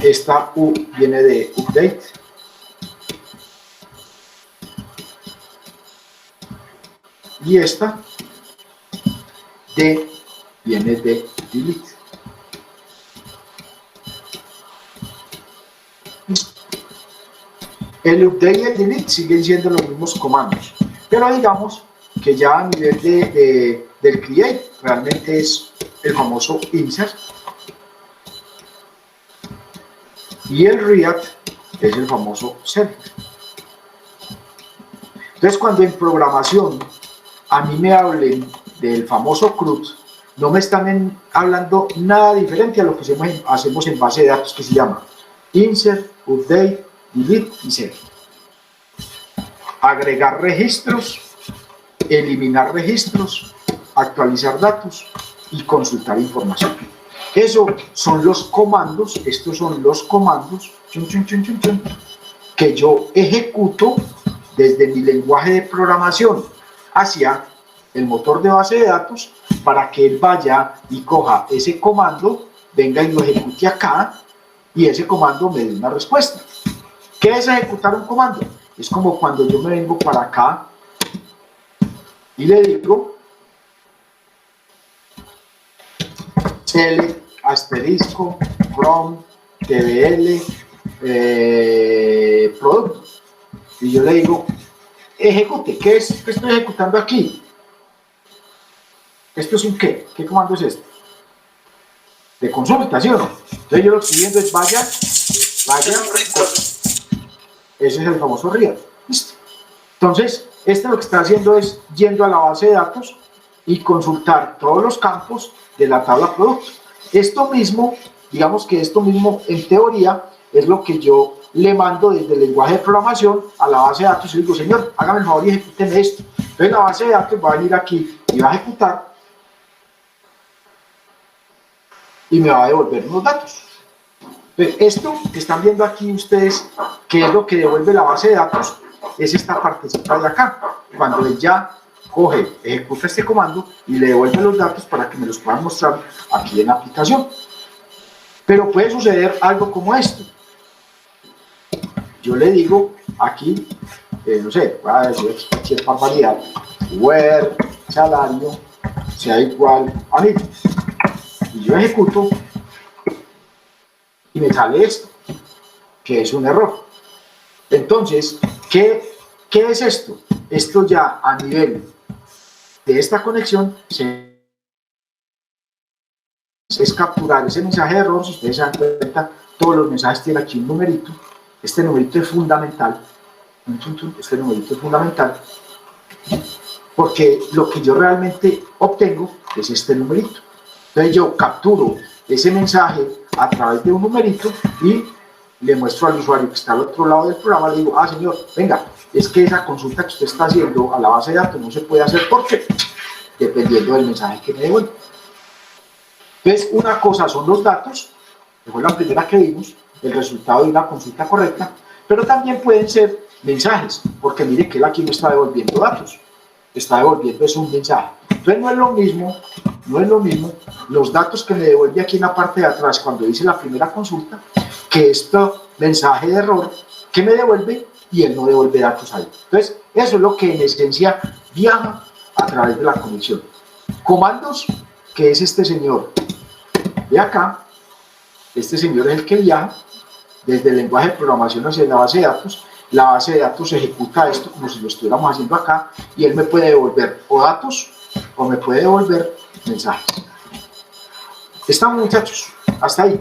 Esta U viene de update. Y esta D viene de delete. El update y el delete siguen siendo los mismos comandos, pero digamos que ya a nivel del create realmente es el famoso insert. Y el read es el famoso select. Entonces, cuando en programación a mí me hablen del famoso CRUD, no me están hablando nada diferente a lo que hacemos en base de datos, que se llama insert, update, delete y select. Agregar registros, eliminar registros, actualizar datos y consultar información. Esos son los comandos, estos son los comandos que yo ejecuto desde mi lenguaje de programación hacia el motor de base de datos para que él vaya y coja ese comando, venga y lo ejecute acá y ese comando me dé una respuesta. ¿Qué es ejecutar un comando? Es como cuando yo me vengo para acá y le digo select asterisco from tbl producto y yo le digo ejecute. ¿Qué estoy ejecutando aquí? ¿Esto es un qué? ¿Qué comando es este? De consulta, ¿sí o no? Entonces yo lo que estoy viendo es vaya, ese es el famoso read. ¿Listo? Entonces, este lo que está haciendo es yendo a la base de datos y consultar todos los campos de la tabla producto. Esto mismo, digamos que esto mismo en teoría es lo que yo le mando desde el lenguaje de programación a la base de datos y le digo, señor, hágame el favor y ejecúteme esto. Entonces la base de datos va a venir aquí y va a ejecutar y me va a devolver unos datos. Entonces, esto que están viendo aquí ustedes, que es lo que devuelve la base de datos, es esta partecita de acá. Cuando él ya coge, ejecuta este comando y le devuelve los datos para que me los puedan mostrar aquí en la aplicación. Pero puede suceder algo como esto. Yo le digo aquí, no sé, voy a decir aquí es barbaridad, where salario sea igual a 1000. Y yo ejecuto y me sale esto, que es un error. Entonces, ¿qué es esto? Esto ya a nivel de esta conexión es capturar ese mensaje de error. Si ustedes se dan cuenta, todos los mensajes tienen aquí un numerito. Este numerito es fundamental. Este numerito es fundamental porque lo que yo realmente obtengo es este numerito. Entonces yo capturo ese mensaje a través de un numerito y le muestro al usuario que está al otro lado del programa, le digo, señor, venga, es que esa consulta que usted está haciendo a la base de datos no se puede hacer porque dependiendo del mensaje que me devuelve. Entonces, una cosa son los datos, que fue la primera que vimos, el resultado de una consulta correcta, pero también pueden ser mensajes, porque mire que él aquí no está devolviendo datos, está devolviendo es un mensaje. Entonces no es lo mismo los datos que me devuelve aquí en la parte de atrás cuando hice la primera consulta, que este mensaje de error que me devuelve y él no devuelve datos ahí. Entonces, eso es lo que en esencia viaja a través de la conexión. Comandos, que es este señor de acá, este señor es el que viaja desde el lenguaje de programación hacia la base de datos. La base de datos ejecuta esto como si lo estuviéramos haciendo acá y él me puede devolver o datos o me puede devolver mensajes. ¿Estamos, muchachos? Hasta ahí.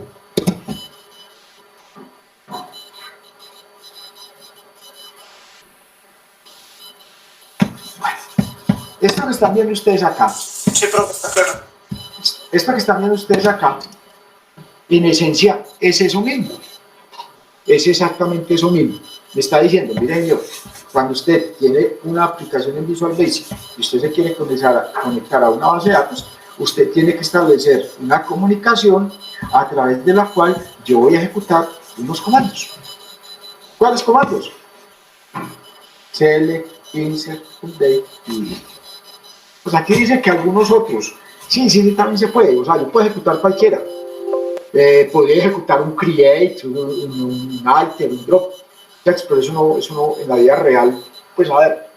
Esto que están viendo ustedes acá. Sí, profe, está claro. Esto que están viendo ustedes acá, en esencia, es eso mismo. Es exactamente eso mismo. Me está diciendo, mire señor, cuando usted tiene una aplicación en Visual Basic y usted se quiere conectar a una base de datos, usted tiene que establecer una comunicación a través de la cual yo voy a ejecutar unos comandos. ¿Cuáles comandos? Select, insert, update y delete. Pues aquí dice que algunos otros, sí, también se puede, o sea, yo puedo ejecutar cualquiera. Podría ejecutar un create, un alter, un drop, pero eso no en la vida real, pues a ver,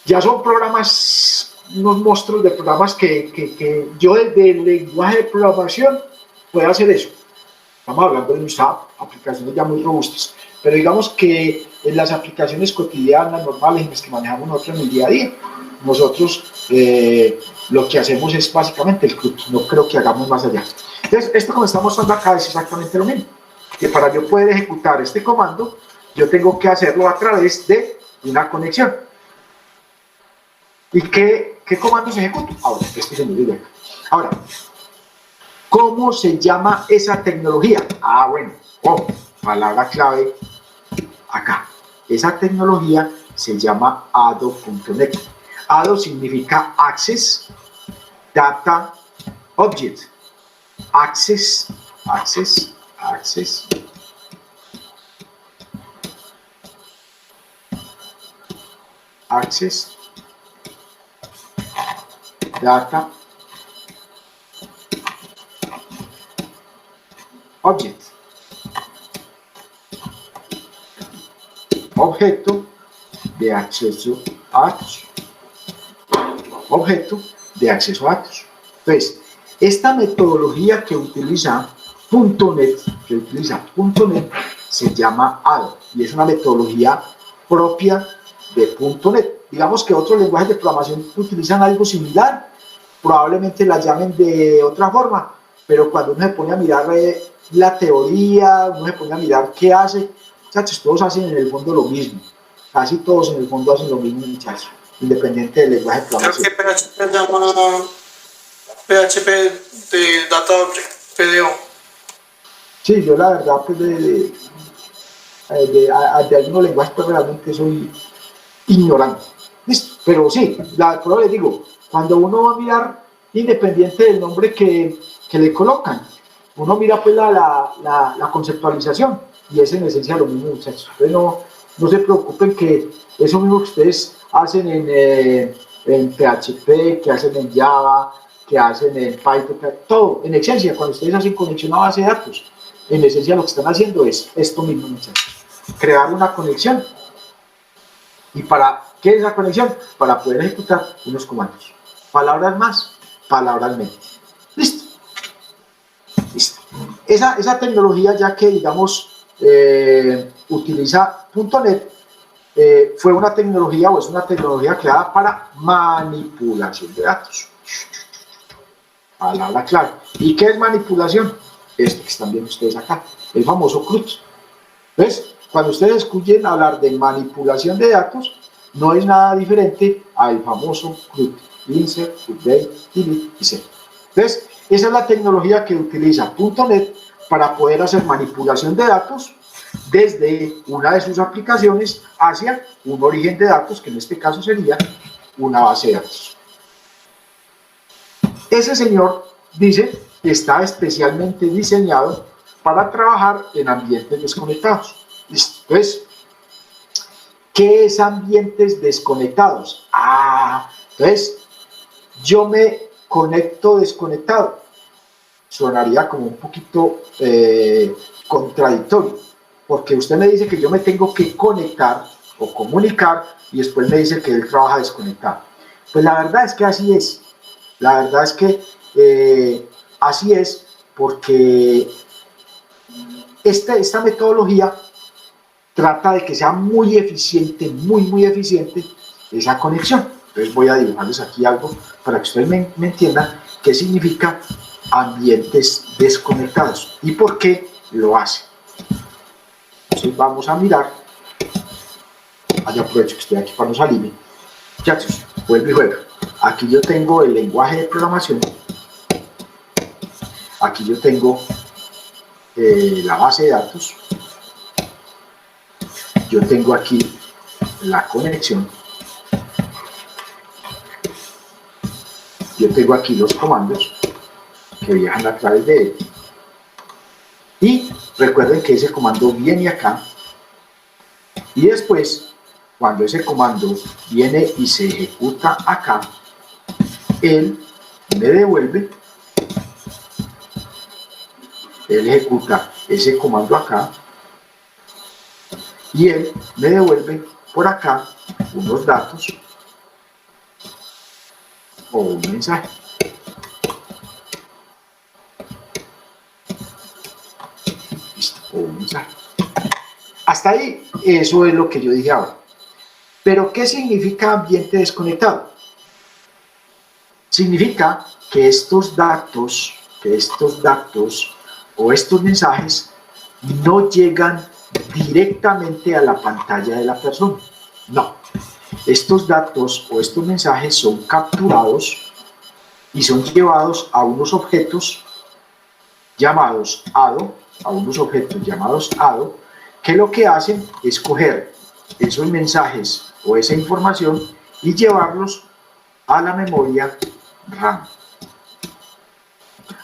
ya son programas, unos monstruos de programas que yo desde el lenguaje de programación puedo hacer eso. Estamos hablando de un SAP, aplicaciones ya muy robustas, pero digamos que en las aplicaciones cotidianas, normales, en las que manejamos nosotros en el día a día, nosotros lo que hacemos es básicamente el CRUD, no creo que hagamos más allá. Entonces, esto que me está mostrando acá es exactamente lo mismo, que para yo poder ejecutar este comando, yo tengo que hacerlo a través de una conexión. ¿Y qué comando se ejecuta? Ahora, este se me olvida. Ahora, ¿cómo se llama esa tecnología? Ah, bueno, palabra clave acá. Esa tecnología se llama ADO.NET. ADO significa Access Data Object. Access Data Object. Objeto de acceso a datos. Objeto de acceso a datos. Entonces, esta metodología que utiliza .NET, se llama ADO y es una metodología propia de .NET. Digamos que otros lenguajes de programación utilizan algo similar, probablemente la llamen de otra forma, pero cuando uno se pone a mirar la teoría, uno se pone a mirar qué hace, muchachos, todos hacen en el fondo lo mismo, casi todos en el fondo hacen lo mismo, muchachos, independiente del lenguaje de programación. Creo que PHP llama PHP de Data Object, PDO. Sí, yo la verdad, pues de algunos lenguajes, pues realmente soy ignorante. ¿Listo? Pero sí, pero les digo, cuando uno va a mirar, independiente del nombre que le colocan, uno mira pues la conceptualización y es en esencia lo mismo, muchachos. Entonces no se preocupen que eso mismo que ustedes hacen en PHP, que hacen en Java, que hacen en Python, todo, en esencia, cuando ustedes hacen conexión a base de datos, en esencia lo que están haciendo es esto mismo, muchachos, crear una conexión. ¿Y para qué es la conexión? Para poder ejecutar unos comandos. Palabras más, palabras menos. ¿Listo? Listo. Esa tecnología, ya que, digamos, utiliza .NET, fue una tecnología o es una tecnología creada para manipulación de datos. Palabra clave. ¿Y qué es manipulación? Esto que están viendo ustedes acá, el famoso CRUD. ¿Ves? Cuando ustedes escuchen hablar de manipulación de datos, no es nada diferente al famoso CRUD. Insert, update, delete y set. Entonces, esa es la tecnología que utiliza .NET para poder hacer manipulación de datos desde una de sus aplicaciones hacia un origen de datos, que en este caso sería una base de datos. Ese señor dice que está especialmente diseñado para trabajar en ambientes desconectados. Listo. Entonces, ¿qué es ambientes desconectados? Entonces, yo me conecto desconectado. Sonaría como un poquito contradictorio, porque usted me dice que yo me tengo que conectar o comunicar y después me dice que él trabaja desconectado. Pues la verdad es que así es. La verdad es que así es, porque esta metodología trata de que sea muy eficiente, muy eficiente esa conexión. Entonces voy a dibujarles aquí algo para que ustedes me entiendan qué significa ambientes desconectados y por qué lo hace. Entonces vamos a mirar. Aprovecho que estoy aquí para no salirme. Muchachos, vuelvo y juego. Aquí yo tengo el lenguaje de programación. Aquí yo tengo la base de datos. Yo tengo aquí la conexión. Yo tengo aquí los comandos que viajan a través de él. Y recuerden que ese comando viene acá. Y después, cuando ese comando viene y se ejecuta acá, él me devuelve. Él ejecuta ese comando acá. Y él me devuelve por acá unos datos o un mensaje. Listo, o un mensaje. Hasta ahí, eso es lo que yo dije ahora. Pero, ¿qué significa ambiente desconectado? Significa que estos datos o estos mensajes no llegan directamente a la pantalla de la persona. No. Estos datos o estos mensajes son capturados y son llevados a unos objetos llamados ADO, que lo que hacen es coger esos mensajes o esa información y llevarlos a la memoria RAM.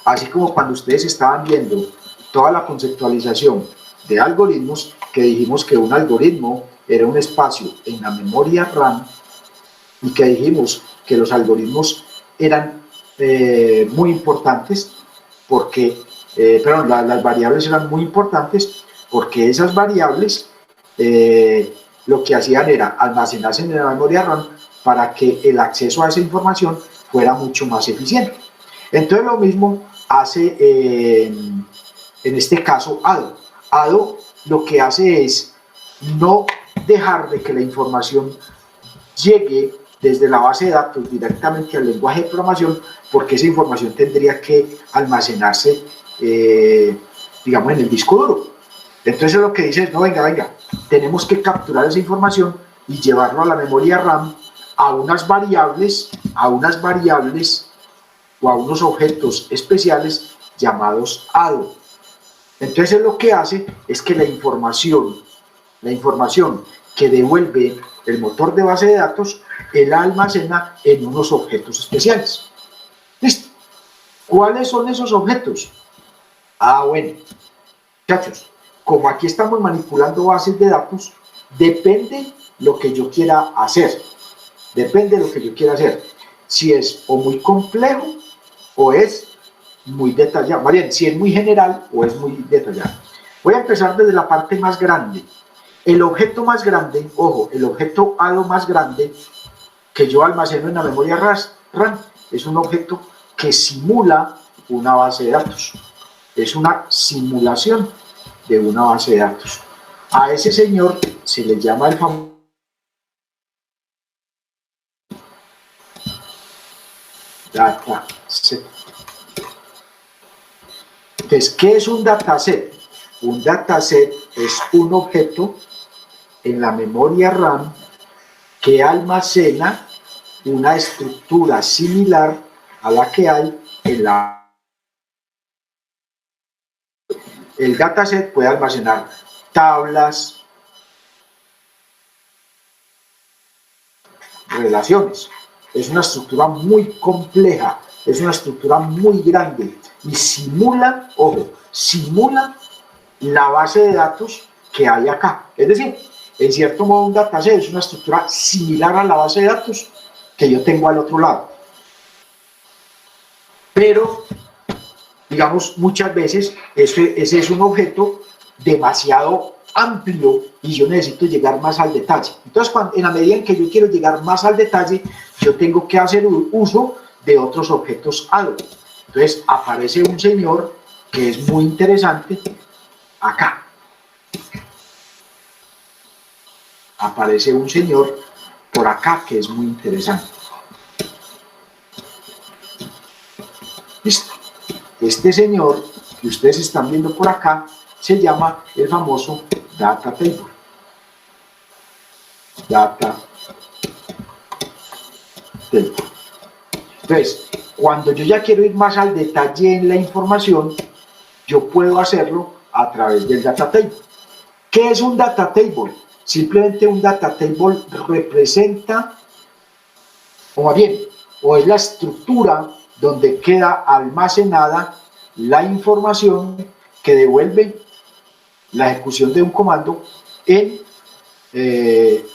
Así como cuando ustedes estaban viendo toda la conceptualización de algoritmos, que dijimos que un algoritmo era un espacio en la memoria RAM y que dijimos que los algoritmos eran muy importantes porque, las variables eran muy importantes porque esas variables lo que hacían era almacenarse en la memoria RAM para que el acceso a esa información fuera mucho más eficiente. Entonces lo mismo hace en este caso ADO. ADO lo que hace es no dejar de que la información llegue desde la base de datos directamente al lenguaje de programación, porque esa información tendría que almacenarse, digamos, en el disco duro. Entonces lo que dice es, no, venga, tenemos que capturar esa información y llevarlo a la memoria RAM, a unas variables o a unos objetos especiales llamados ADO. Entonces lo que hace es que la información que devuelve el motor de base de datos, él la almacena en unos objetos especiales. ¿Listo? ¿Cuáles son esos objetos? Bueno, muchachos, como aquí estamos manipulando bases de datos, depende lo que yo quiera hacer. Si es o muy complejo o es muy detallado. Más bien, si es muy general o es muy detallado. Voy a empezar desde la parte más grande. El objeto más grande, ojo, el objeto ADO más grande que yo almaceno en la memoria RAM es un objeto que simula una base de datos. Es una simulación de una base de datos. A ese señor se le llama el famoso dataset. Entonces, ¿qué es un dataset? Un dataset es un objeto en la memoria RAM que almacena una estructura similar a la que hay en la... El dataset puede almacenar tablas, relaciones. Es una estructura muy compleja, es una estructura muy grande y simula, ojo, simula la base de datos que hay acá. Es decir, en cierto modo un dataset es una estructura similar a la base de datos que yo tengo al otro lado. Pero, digamos, muchas veces ese es un objeto demasiado amplio y yo necesito llegar más al detalle. Entonces, en la medida en que yo quiero llegar más al detalle, yo tengo que hacer uso de otros objetos ad hoc. Entonces, aparece un señor que es muy interesante acá. Aparece un señor por acá que es muy interesante. Listo. Este señor que ustedes están viendo por acá se llama el famoso data table. Data table. Entonces, cuando yo ya quiero ir más al detalle en la información, yo puedo hacerlo a través del data table. ¿Qué es un data table? Simplemente un data table representa, o más bien, o es la estructura donde queda almacenada la información que devuelve la ejecución de un comando en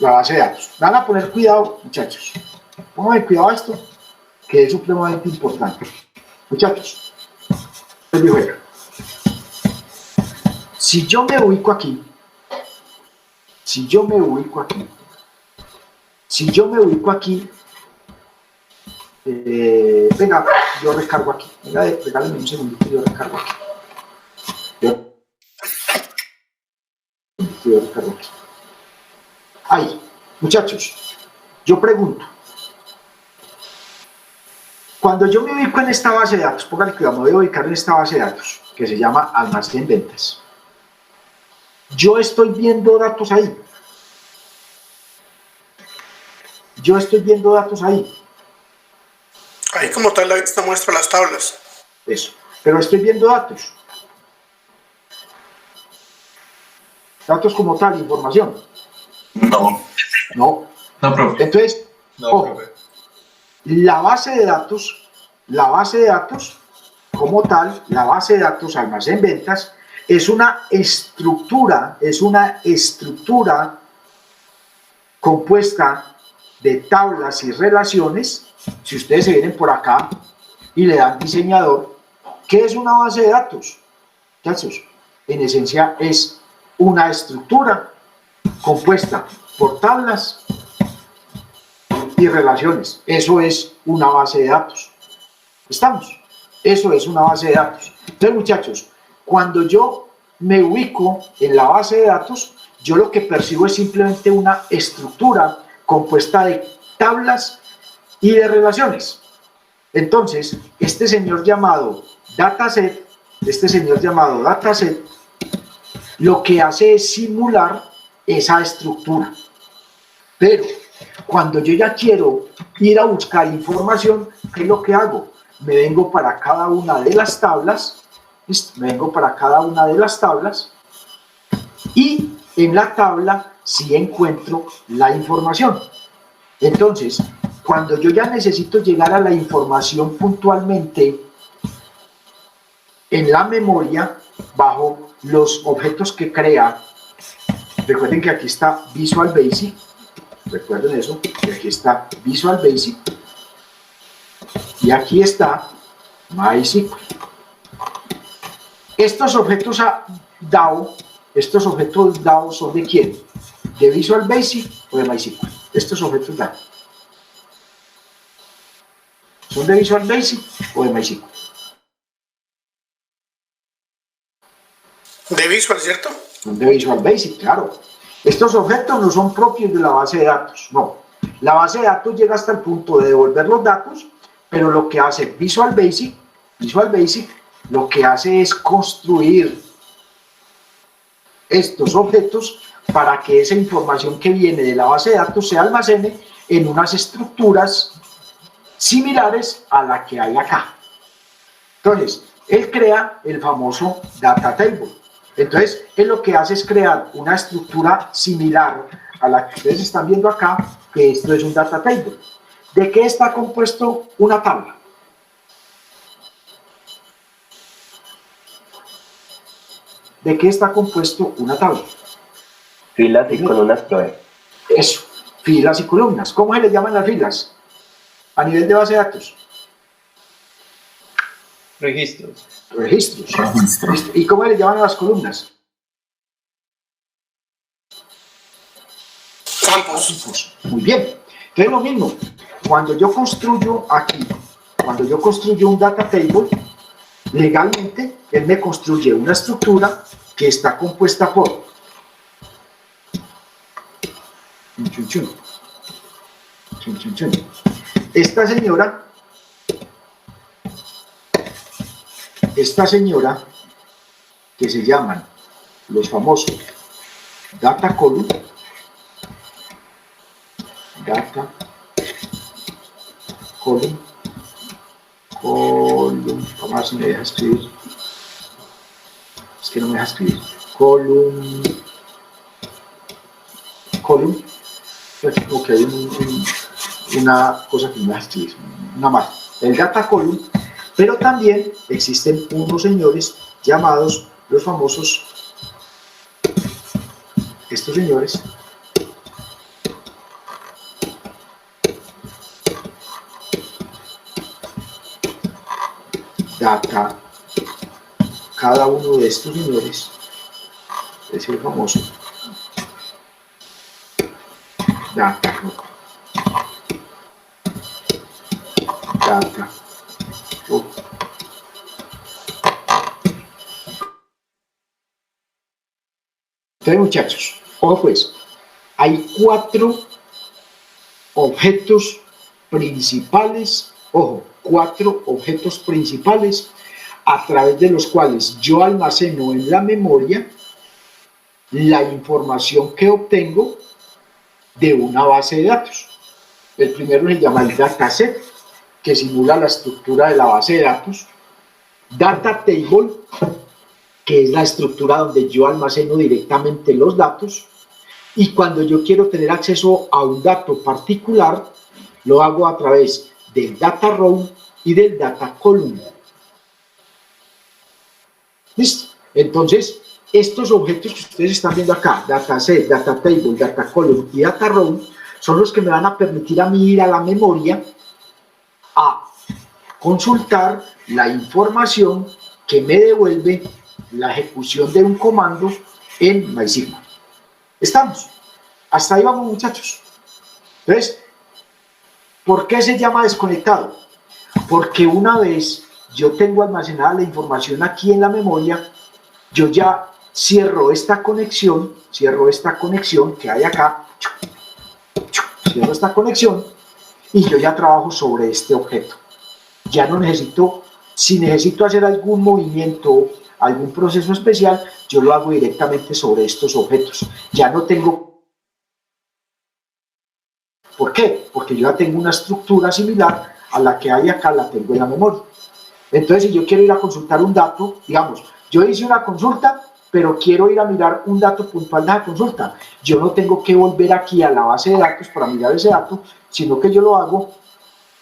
la base de datos. Van a poner cuidado, muchachos. Pongan cuidado a esto, que es supremamente importante. Muchachos, si yo me ubico aquí, venga, yo recargo aquí. Venga, regálenme un segundito, yo recargo aquí. Yo recargo aquí. Ahí, muchachos, yo pregunto. Cuando yo me ubico en esta base de datos, pónganle cuidado, me voy a ubicar en esta base de datos, que se llama almacén ventas. Yo estoy viendo datos ahí. Ahí como tal la vista muestra las tablas. Eso, pero estoy viendo datos. Datos como tal, información. No. No. No, profe. Entonces, No, ojo, profe. la base de datos como tal, la base de datos almacén ventas, es una estructura compuesta de tablas y relaciones. Si ustedes se vienen por acá y le dan diseñador, ¿qué es una base de datos? Muchachos, en esencia es una estructura compuesta por tablas y relaciones. Eso es una base de datos. ¿Estamos? Eso es una base de datos. Entonces, muchachos, cuando yo me ubico en la base de datos, yo lo que percibo es simplemente una estructura compuesta de tablas y de relaciones. Entonces, este señor llamado dataset, lo que hace es simular esa estructura. Pero cuando yo ya quiero ir a buscar información, ¿qué es lo que hago? Me vengo para cada una de las tablas, y en la tabla sí encuentro la información. Entonces, cuando yo ya necesito llegar a la información puntualmente en la memoria, bajo los objetos que crea, recuerden que aquí está Visual Basic, recuerden eso, que aquí está Visual Basic, y aquí está MySQL. Estos objetos DAO son ¿de quién? ¿De Visual Basic o de MySQL? Estos objetos DAO ¿son de Visual Basic o de MySQL? De Visual, ¿cierto? Son de Visual Basic, claro. Estos objetos no son propios de la base de datos, no. La base de datos llega hasta el punto de devolver los datos, pero lo que hace Visual Basic lo que hace es construir estos objetos para que esa información que viene de la base de datos se almacene en unas estructuras similares a la que hay acá. Entonces, él crea el famoso data table. Entonces, él lo que hace es crear una estructura similar a la que ustedes están viendo acá, que esto es un data table. ¿De qué está compuesto una tabla? ¿de qué está compuesto una tabla? Filas y columnas, profe. Eso, filas y columnas. ¿Cómo se le llaman las filas? A nivel de base de datos. Registros. Registros. Registro. ¿Listo? ¿Y cómo se le llaman a las columnas? Campos. Muy bien. Entonces lo mismo, cuando yo construyo aquí, cuando yo construyo un data table, legalmente él me construye una estructura que está compuesta por esta señora que se llaman los famosos data column, vamos a ver si me deja escribir, es que no me deja escribir, column, ok, una cosa que no me deja escribir, una marca, el data column, pero también existen unos señores llamados los famosos, estos señores, data, cada uno de estos señores es el famoso data Entonces, muchachos, ojo pues, hay 4 objetos principales, ojo, 4 objetos principales a través de los cuales yo almaceno en la memoria la información que obtengo de una base de datos. El primero se llama el dataset, que simula la estructura de la base de datos. Data table, que es la estructura donde yo almaceno directamente los datos. Y cuando yo quiero tener acceso a un dato particular, lo hago a través del data row y del data column. ¿Listo? Entonces, estos objetos que ustedes están viendo acá, dataset, data table, data column y data row, son los que me van a permitir a mí ir a la memoria a consultar la información que me devuelve la ejecución de un comando en MySigma. ¿Estamos? Hasta ahí vamos, muchachos. Entonces, ¿por qué se llama desconectado? Porque una vez yo tengo almacenada la información aquí en la memoria, yo ya cierro esta conexión que hay acá, cierro esta conexión y yo ya trabajo sobre este objeto. Ya no necesito, si necesito hacer algún movimiento, algún proceso especial, yo lo hago directamente sobre estos objetos. Ya no tengo... ¿Por qué? Porque yo ya tengo una estructura similar a la que hay acá, la tengo en la memoria. Entonces, si yo quiero ir a consultar un dato, digamos, yo hice una consulta, pero quiero ir a mirar un dato puntual de la consulta. Yo no tengo que volver aquí a la base de datos para mirar ese dato, sino que yo lo hago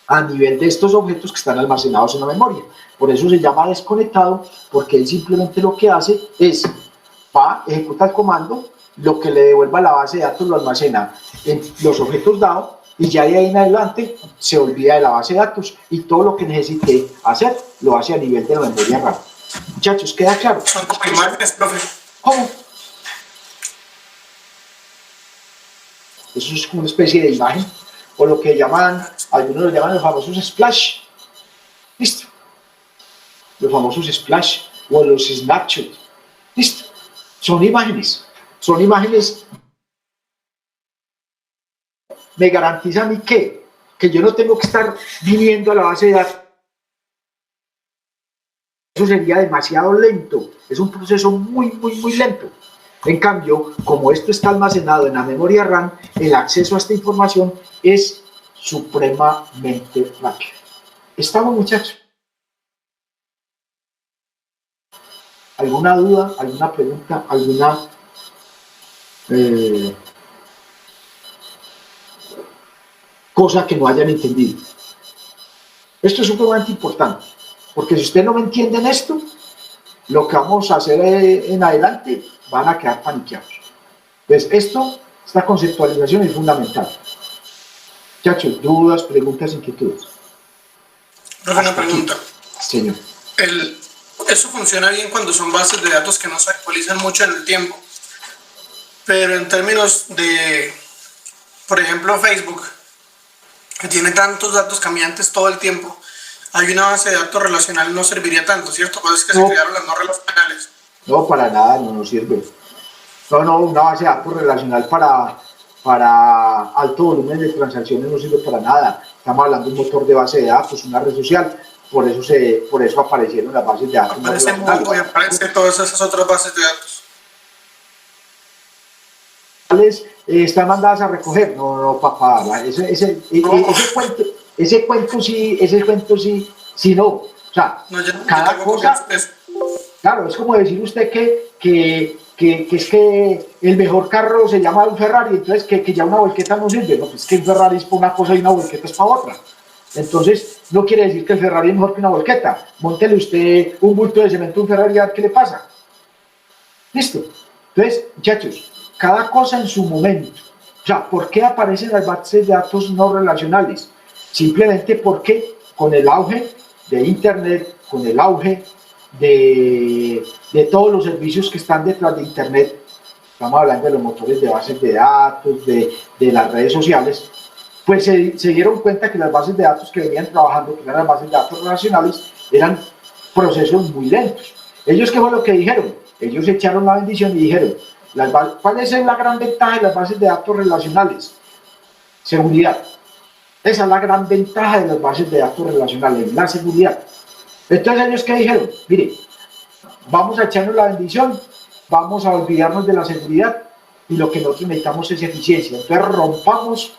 a nivel de estos objetos que están almacenados en la memoria. Por eso se llama desconectado, porque él simplemente lo que hace es, ejecuta el comando, lo que le devuelva a la base de datos lo almacena en los objetos dados, y ya de ahí en adelante se olvida de la base de datos, y todo lo que necesite hacer lo hace a nivel de la memoria RAM. Muchachos, ¿queda claro? Son como imágenes, profe. ¿Cómo? Eso es como una especie de imagen, o lo que llaman, algunos lo llaman los famosos splash. ¿Listo? Los famosos splash o los snapshots. ¿Listo? Son imágenes. Me garantiza a mí que yo no tengo que estar viniendo a la base de datos. Eso sería demasiado lento. Es un proceso muy lento. En cambio, como esto está almacenado en la memoria RAM, el acceso a esta información es supremamente rápido. ¿Estamos, muchachos? ¿Alguna duda, alguna pregunta, alguna cosa que no hayan entendido? Esto es supremamente importante, porque si ustedes no me entienden esto, lo que vamos a hacer en adelante van a quedar paniqueados. Entonces, esta conceptualización es fundamental. Muchachos, dudas, preguntas, inquietudes. Profe, una pregunta. Señor. Eso funciona bien cuando son bases de datos que no se actualizan mucho en el tiempo. Pero en términos de, por ejemplo, Facebook, que tiene tantos datos cambiantes todo el tiempo, hay una base de datos relacional, no serviría tanto, ¿cierto? Pues es que se crearon las no relacionales. No, para nada, no nos sirve. No, una base de datos relacional para alto volumen de transacciones no sirve para nada. Estamos hablando de un motor de base de datos, una red social, por eso aparecieron las bases de datos. Aparece Mongo y aparece todas esas otras bases de datos. Están mandadas a recoger, no, papá, ese cuento sí, no. O sea, no, cada cosa, claro, es como decir usted que es que el mejor carro se llama un Ferrari, entonces que ya una volqueta no sirve, no, pues que un Ferrari es para una cosa y una volqueta es para otra. Entonces, no quiere decir que el Ferrari es mejor que una volqueta. Móntele usted un bulto de cemento a un Ferrari a ver qué le pasa. Listo. Entonces, muchachos, cada cosa en su momento. O sea, ¿por qué aparecen las bases de datos no relacionales? Simplemente porque con el auge de Internet, con el auge de todos los servicios que están detrás de Internet, estamos hablando de los motores de bases de datos, de las redes sociales, pues se dieron cuenta que las bases de datos que venían trabajando, que eran las bases de datos relacionales, eran procesos muy lentos. ¿Ellos qué fue lo que dijeron? Ellos echaron la bendición y dijeron, ¿cuál es la gran ventaja de las bases de datos relacionales? Seguridad. Esa es la gran ventaja de las bases de datos relacionales, la seguridad. Entonces ellos ¿qué dijeron? Mire, vamos a echarnos la bendición, vamos a olvidarnos de la seguridad y lo que nosotros necesitamos es eficiencia. Entonces rompamos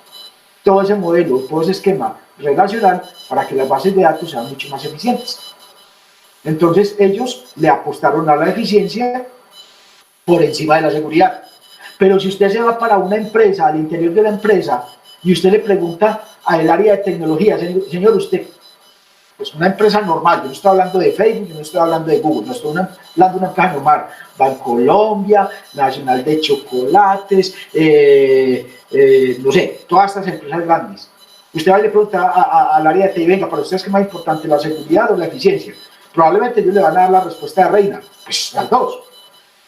todo ese modelo, todo ese esquema relacional para que las bases de datos sean mucho más eficientes. Entonces ellos le apostaron a la eficiencia por encima de la seguridad. Pero si usted se va para una empresa, al interior de la empresa, y usted le pregunta al área de tecnología, señor, usted, pues una empresa normal, yo no estoy hablando de Facebook, yo no estoy hablando de Google, no estoy hablando de una empresa normal, Bancolombia, Nacional de Chocolates, no sé, todas estas empresas grandes. Usted va y le pregunta al área de TI, venga, para usted es que es más importante la seguridad o la eficiencia. Probablemente ellos le van a dar la respuesta de reina, pues las dos.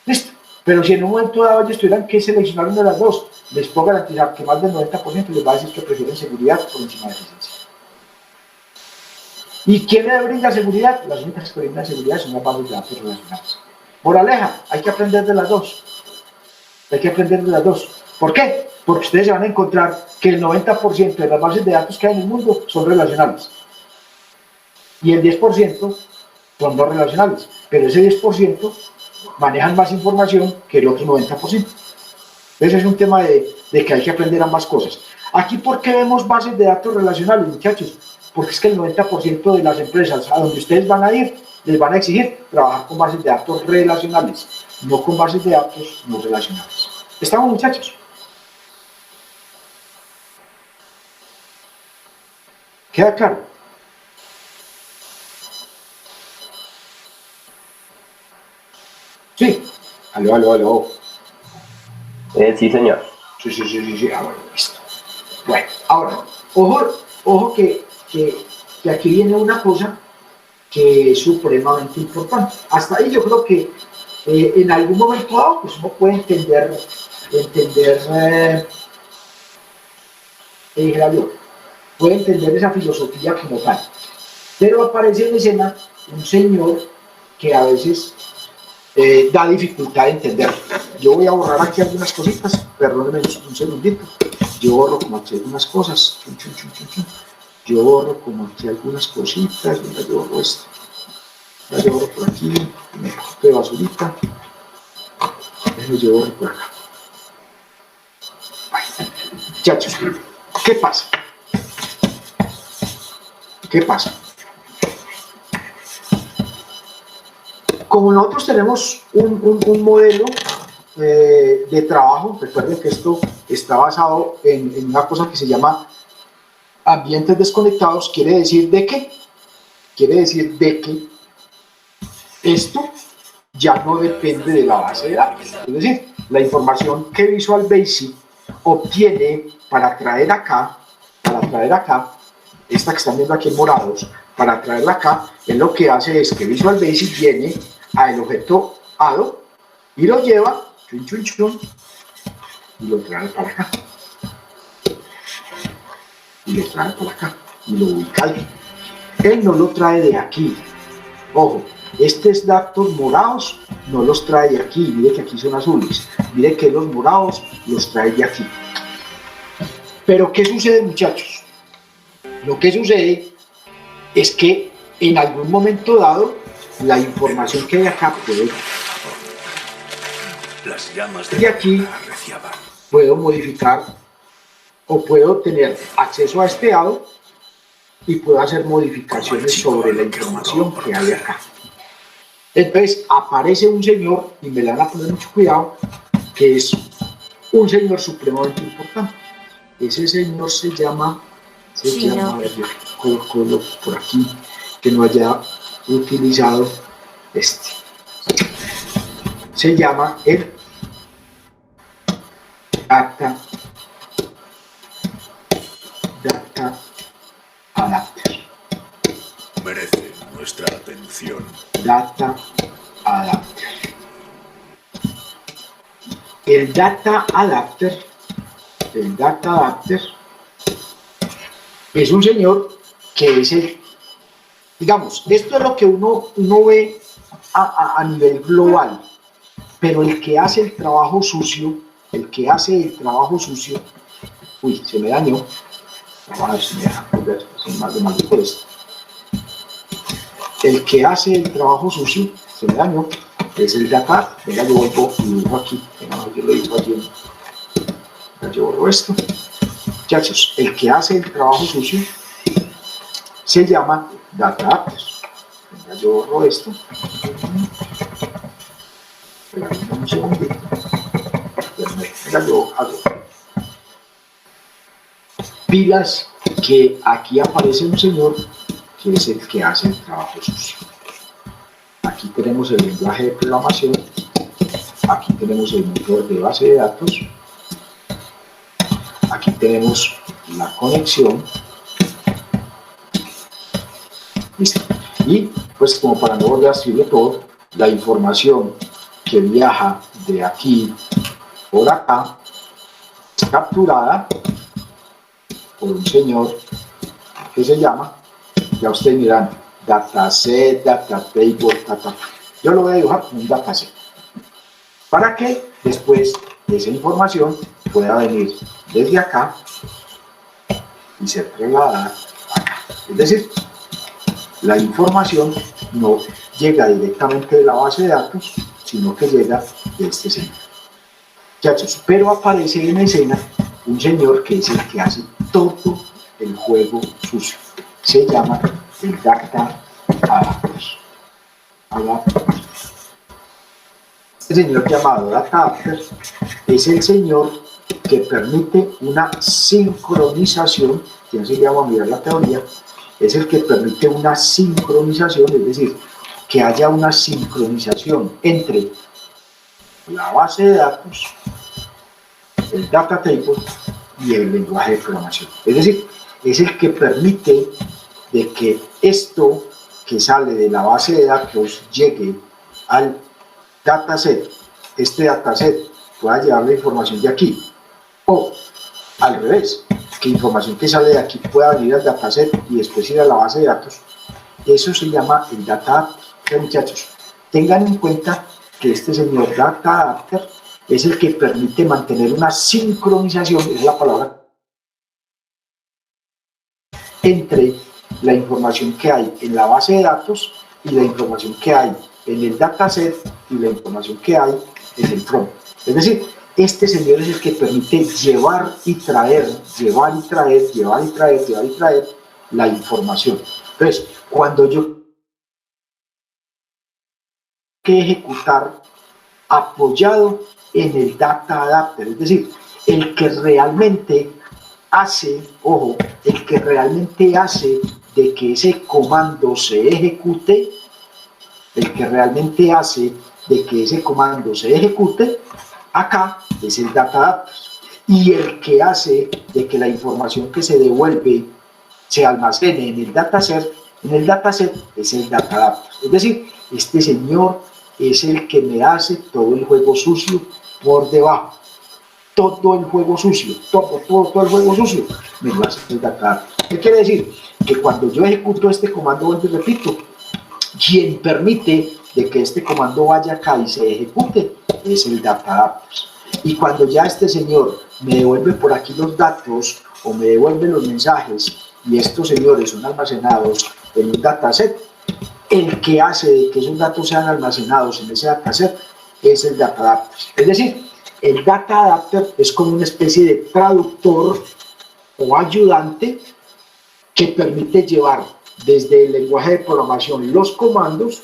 Listo. Pero si en un momento dado ellos tuvieran que seleccionar una de las dos, les puedo garantizar que más del 90% les va a decir que prefieren seguridad por encima de eficiencia. ¿Y quién le brinda seguridad? Las únicas que brindan seguridad son las bases de datos relacionales. Moraleja, hay que aprender de las dos. Hay que aprender de las dos. ¿Por qué? Porque ustedes se van a encontrar que el 90% de las bases de datos que hay en el mundo son relacionales. Y el 10% son no relacionales. Pero ese 10% manejan más información que el otro 90%. Ese es un tema de que hay que aprender ambas cosas. Aquí, ¿por qué vemos bases de datos relacionales, muchachos? Porque es que el 90% de las empresas a donde ustedes van a ir, les van a exigir trabajar con bases de datos relacionales, no con bases de datos no relacionales. ¿Estamos, muchachos? ¿Queda claro? Sí. Aló. Sí, señor. Sí. Ah, bueno, listo. Bueno, ahora, ojo que aquí viene una cosa que es supremamente importante. Hasta ahí yo creo que en algún momento dado, pues uno puede entender esa filosofía como tal. Pero aparece en escena un señor que a veces da dificultad de entenderlo. Yo voy a borrar aquí algunas cositas, perdónenme un segundito. Yo borro como aquí algunas cosas. Yo borro como aquí algunas cositas. Mira, yo borro esto. Yo borro por aquí, un poquito de basurita. Yo borro por acá. Muchachos, ¿qué pasa? Como nosotros tenemos un modelo de trabajo, recuerden que esto está basado en una cosa que se llama ambientes desconectados, quiere decir de que esto ya no depende de la base de datos. Es decir, la información que Visual Basic obtiene para traer acá, esta que están viendo aquí en morados, para traerla acá, es lo que hace es que Visual Basic viene al objeto ADO y lo lleva, chun, chun, chun, y lo trae para acá. Y lo trae para acá, y lo ubica ahí. Él no lo trae de aquí. Ojo, estos datos morados no los trae de aquí. Mire que aquí son azules. Mire que los morados los trae de aquí. Pero ¿qué sucede, muchachos? Lo que sucede es que en algún momento dado la información que hay acá puede, de aquí puedo modificar o puedo tener acceso a este dado y puedo hacer modificaciones sobre la información que hay acá. Entonces aparece un señor, y me le van a poner mucho cuidado, que es un señor supremamente importante. Ese señor se llama, a ver, yo coloco por aquí, que no haya utilizado este. Se llama el Data Adapter. Merece nuestra atención. Data Adapter. El Data Adapter es un señor que es el, digamos, esto es lo que uno ve a nivel global, pero el que hace el trabajo sucio, uy, se me dañó, vamos a ver si me deja volver, sin más de mal por esto. El que hace el trabajo sucio, se me dañó, es el data. Venga, yo vuelvo y lo digo aquí, venga, yo lo digo allí, yo borro esto. Muchachos, el que hace el trabajo sucio se llama Data Adapter. Venga, yo borro esto. Espera un segundito. Venga, yo hago. Pilas que aquí aparece un señor que es el que hace el trabajo sucio. Aquí tenemos el lenguaje de programación, aquí tenemos el motor de base de datos, aquí tenemos la conexión. Listo. Y pues como para no volver a escribirlo todo, la información que viaja de aquí por acá es capturada por un señor que se llama, ya ustedes miran, dataset, datatable, data. Yo lo voy a dibujar como un dataset para que después esa información pueda venir desde acá y ser trasladada acá. Es decir, la información no llega directamente de la base de datos, sino que llega de este señor. Muchachos, pero aparece en escena un señor que es el que hace todo el juego sucio. Se llama el Data Adapter. Este señor llamado Data Adapter es el señor que permite una sincronización, que así le vamos a mirar la teoría, es el que permite una sincronización, es decir, que haya una sincronización entre la base de datos, el data table y el lenguaje de programación. Es decir, es el que permite de que esto que sale de la base de datos llegue al dataset, este dataset pueda llevar la información de aquí, o al revés, que información que sale de aquí pueda venir al dataset y después ir a la base de datos. Eso se llama el Data Adapter. Muchachos, tengan en cuenta que este señor Data Adapter es el que permite mantener una sincronización, es la palabra, entre la información que hay en la base de datos y la información que hay en el dataset y la información que hay en el front. Es decir, este señor es el que permite llevar y traer la información. Entonces, cuando yo que ejecutar apoyado en el Data Adapter, es decir, el que realmente hace, ojo, el que realmente hace de que ese comando se ejecute, el que realmente hace de que ese comando se ejecute, acá es el data adapter. Y el que hace de que la información que se devuelve se almacene en el dataset es el data adapter. Es decir, este señor es el que me hace todo el juego sucio por debajo. Todo el juego sucio, todo el juego sucio, me lo hace el data adapter. ¿Qué quiere decir? Que cuando yo ejecuto este comando, vuelvo y repito, quien permite de que este comando vaya acá y se ejecute es el data adapter. Y cuando ya este señor me devuelve por aquí los datos o me devuelve los mensajes y estos señores son almacenados en un dataset, el que hace de que esos datos sean almacenados en ese dataset es el data adapter. Es decir, el data adapter es como una especie de traductor o ayudante que permite llevar desde el lenguaje de programación los comandos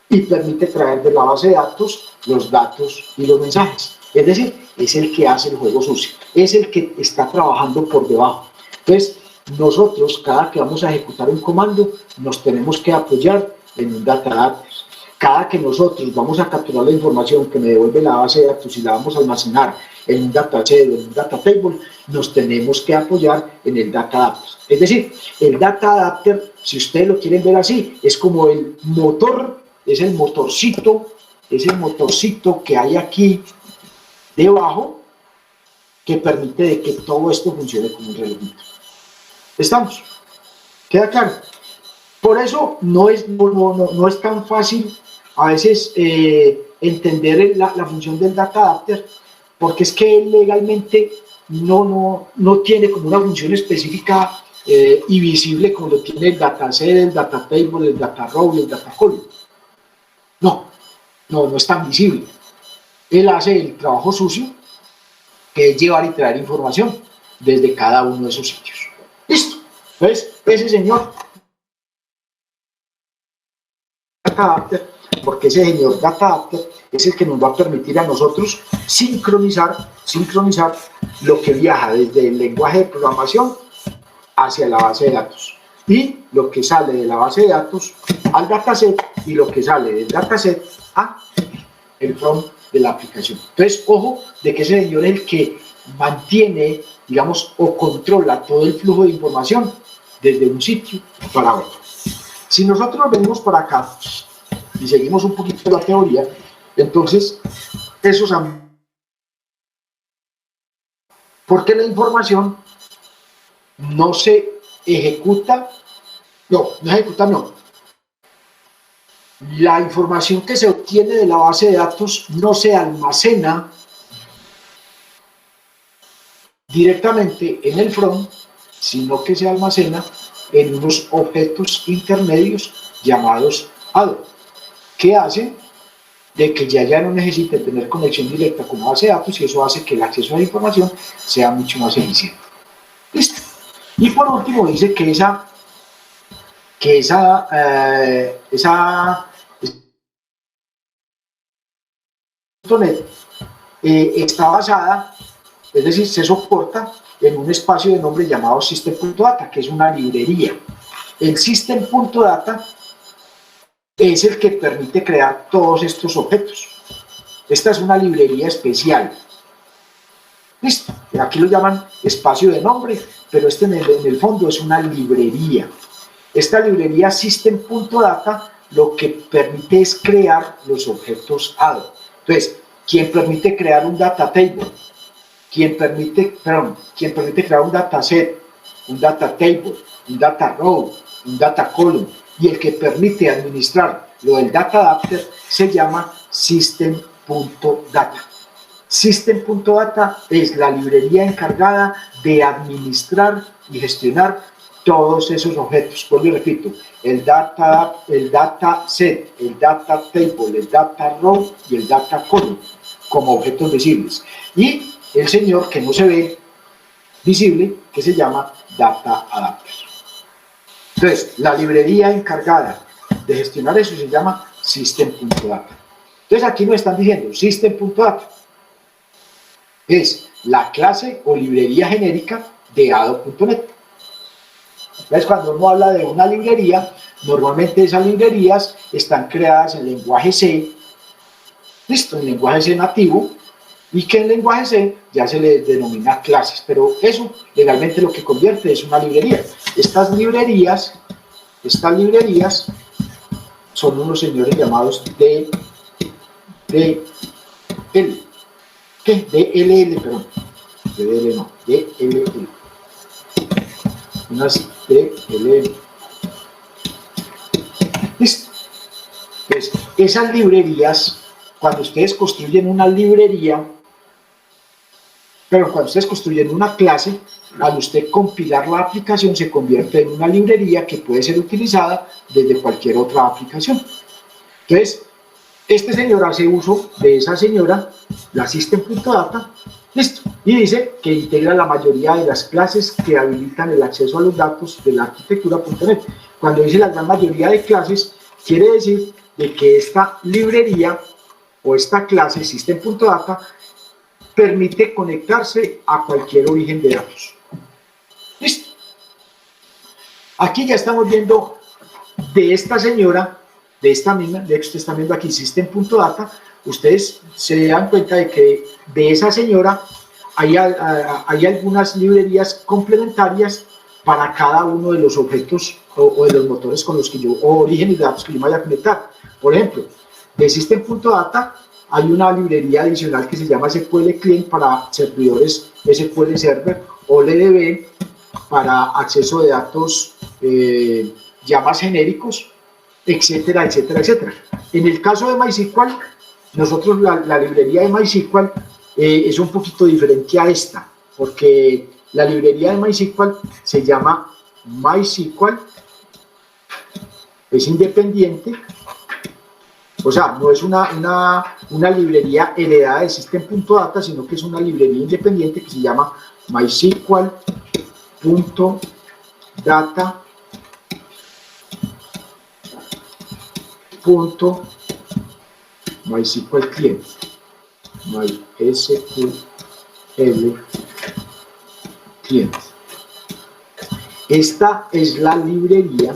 y permite traer de la base de datos los datos y los mensajes. Es decir, es el que hace el juego sucio, es el que está trabajando por debajo. Entonces, nosotros, cada que vamos a ejecutar un comando, nos tenemos que apoyar en un data adapter. Cada que nosotros vamos a capturar la información que me devuelve la base de datos y la vamos a almacenar en un dataset o en un data table, nos tenemos que apoyar en el data adapter. Es decir, el data adapter, si ustedes lo quieren ver así, es como el motor, es el motorcito que hay aquí debajo, que permite de que todo esto funcione como un relojito. ¿Estamos? ¿Queda claro? Por eso no es tan fácil a veces entender la función del data adapter, porque es que legalmente no tiene como una función específica y visible como lo tiene el dataset, el data table, el data row y el data column. No es tan visible. Él hace el trabajo sucio, que es llevar y traer información desde cada uno de esos sitios. Listo. Entonces, ese señor data adapter, porque ese señor data adapter es el que nos va a permitir a nosotros sincronizar lo que viaja desde el lenguaje de programación hacia la base de datos y lo que sale de la base de datos al dataset y lo que sale del dataset a el front de la aplicación. Entonces, ojo de que ese señor es el que mantiene, digamos, o controla todo el flujo de información desde un sitio para otro. Si nosotros venimos por acá y seguimos un poquito la teoría, entonces, porque la información no se ejecuta, no. La información que se obtiene de la base de datos no se almacena directamente en el front, sino que se almacena en unos objetos intermedios llamados ADO, que hacen de que ya no necesite tener conexión directa con la base de datos y eso hace que el acceso a la información sea mucho más eficiente. Listo. Y por último dice que esa .NET está basada, es decir, se soporta en un espacio de nombre llamado System.data, que es una librería. El System.data es el que permite crear todos estos objetos. Esta es una librería especial. Listo, aquí lo llaman espacio de nombre, pero este en el fondo es una librería. Esta librería System.data lo que permite es crear los objetos ADO. Entonces, quien permite crear un data table, quien permite crear un dataset, un data table, un data row, un data column, y el que permite administrar lo del data adapter se llama System.data. System.data es la librería encargada de administrar y gestionar todos esos objetos. Vuelvo y repito, el data set, el data table, el data row y el data column como objetos visibles. Y el señor que no se ve visible, que se llama data adapter. Entonces, la librería encargada de gestionar eso se llama System.data. Entonces, aquí nos están diciendo System.data es la clase o librería genérica de ADO.NET. Entonces, cuando uno habla de una librería, normalmente esas librerías están creadas en lenguaje C Listo, en lenguaje C nativo, y que en lenguaje C ya se le denomina clases, pero eso legalmente lo que convierte es una librería. Estas librerías son unos señores llamados DLL, ¿qué? DLL, perdón, DLL no, DLL, unas DLL. Listo. Pues esas librerías, cuando ustedes construyen una librería, pero cuando ustedes construyen una clase, al usted compilar la aplicación se convierte en una librería que puede ser utilizada desde cualquier otra aplicación. Entonces, este señor hace uso de esa señora, la system.data, listo, y dice que integra la mayoría de las clases que habilitan el acceso a los datos de la arquitectura.net. Cuando dice la gran mayoría de clases, quiere decir de que esta librería o esta clase system.data permite conectarse a cualquier origen de datos. ¿Listo? Aquí ya estamos viendo de esta señora, de esta misma, de hecho ustedes están viendo aquí system.data, ustedes se dan cuenta de que de esa señora hay algunas librerías complementarias para cada uno de los objetos o de los motores con los que yo, o orígenes de datos que yo me vaya a conectar. Por ejemplo, de system.data hay una librería adicional que se llama SQL Client para servidores SQL Server o LDB para acceso de datos ya más genéricos, etcétera, etcétera, etcétera. En el caso de MySQL, nosotros la librería de MySQL es un poquito diferente a esta, porque la librería de MySQL se llama MySQL, es independiente. O sea, no es una librería heredada de system.data, sino que es una librería independiente que se llama MySQL.data.MySQL Client. MySQL Client. Esta es la librería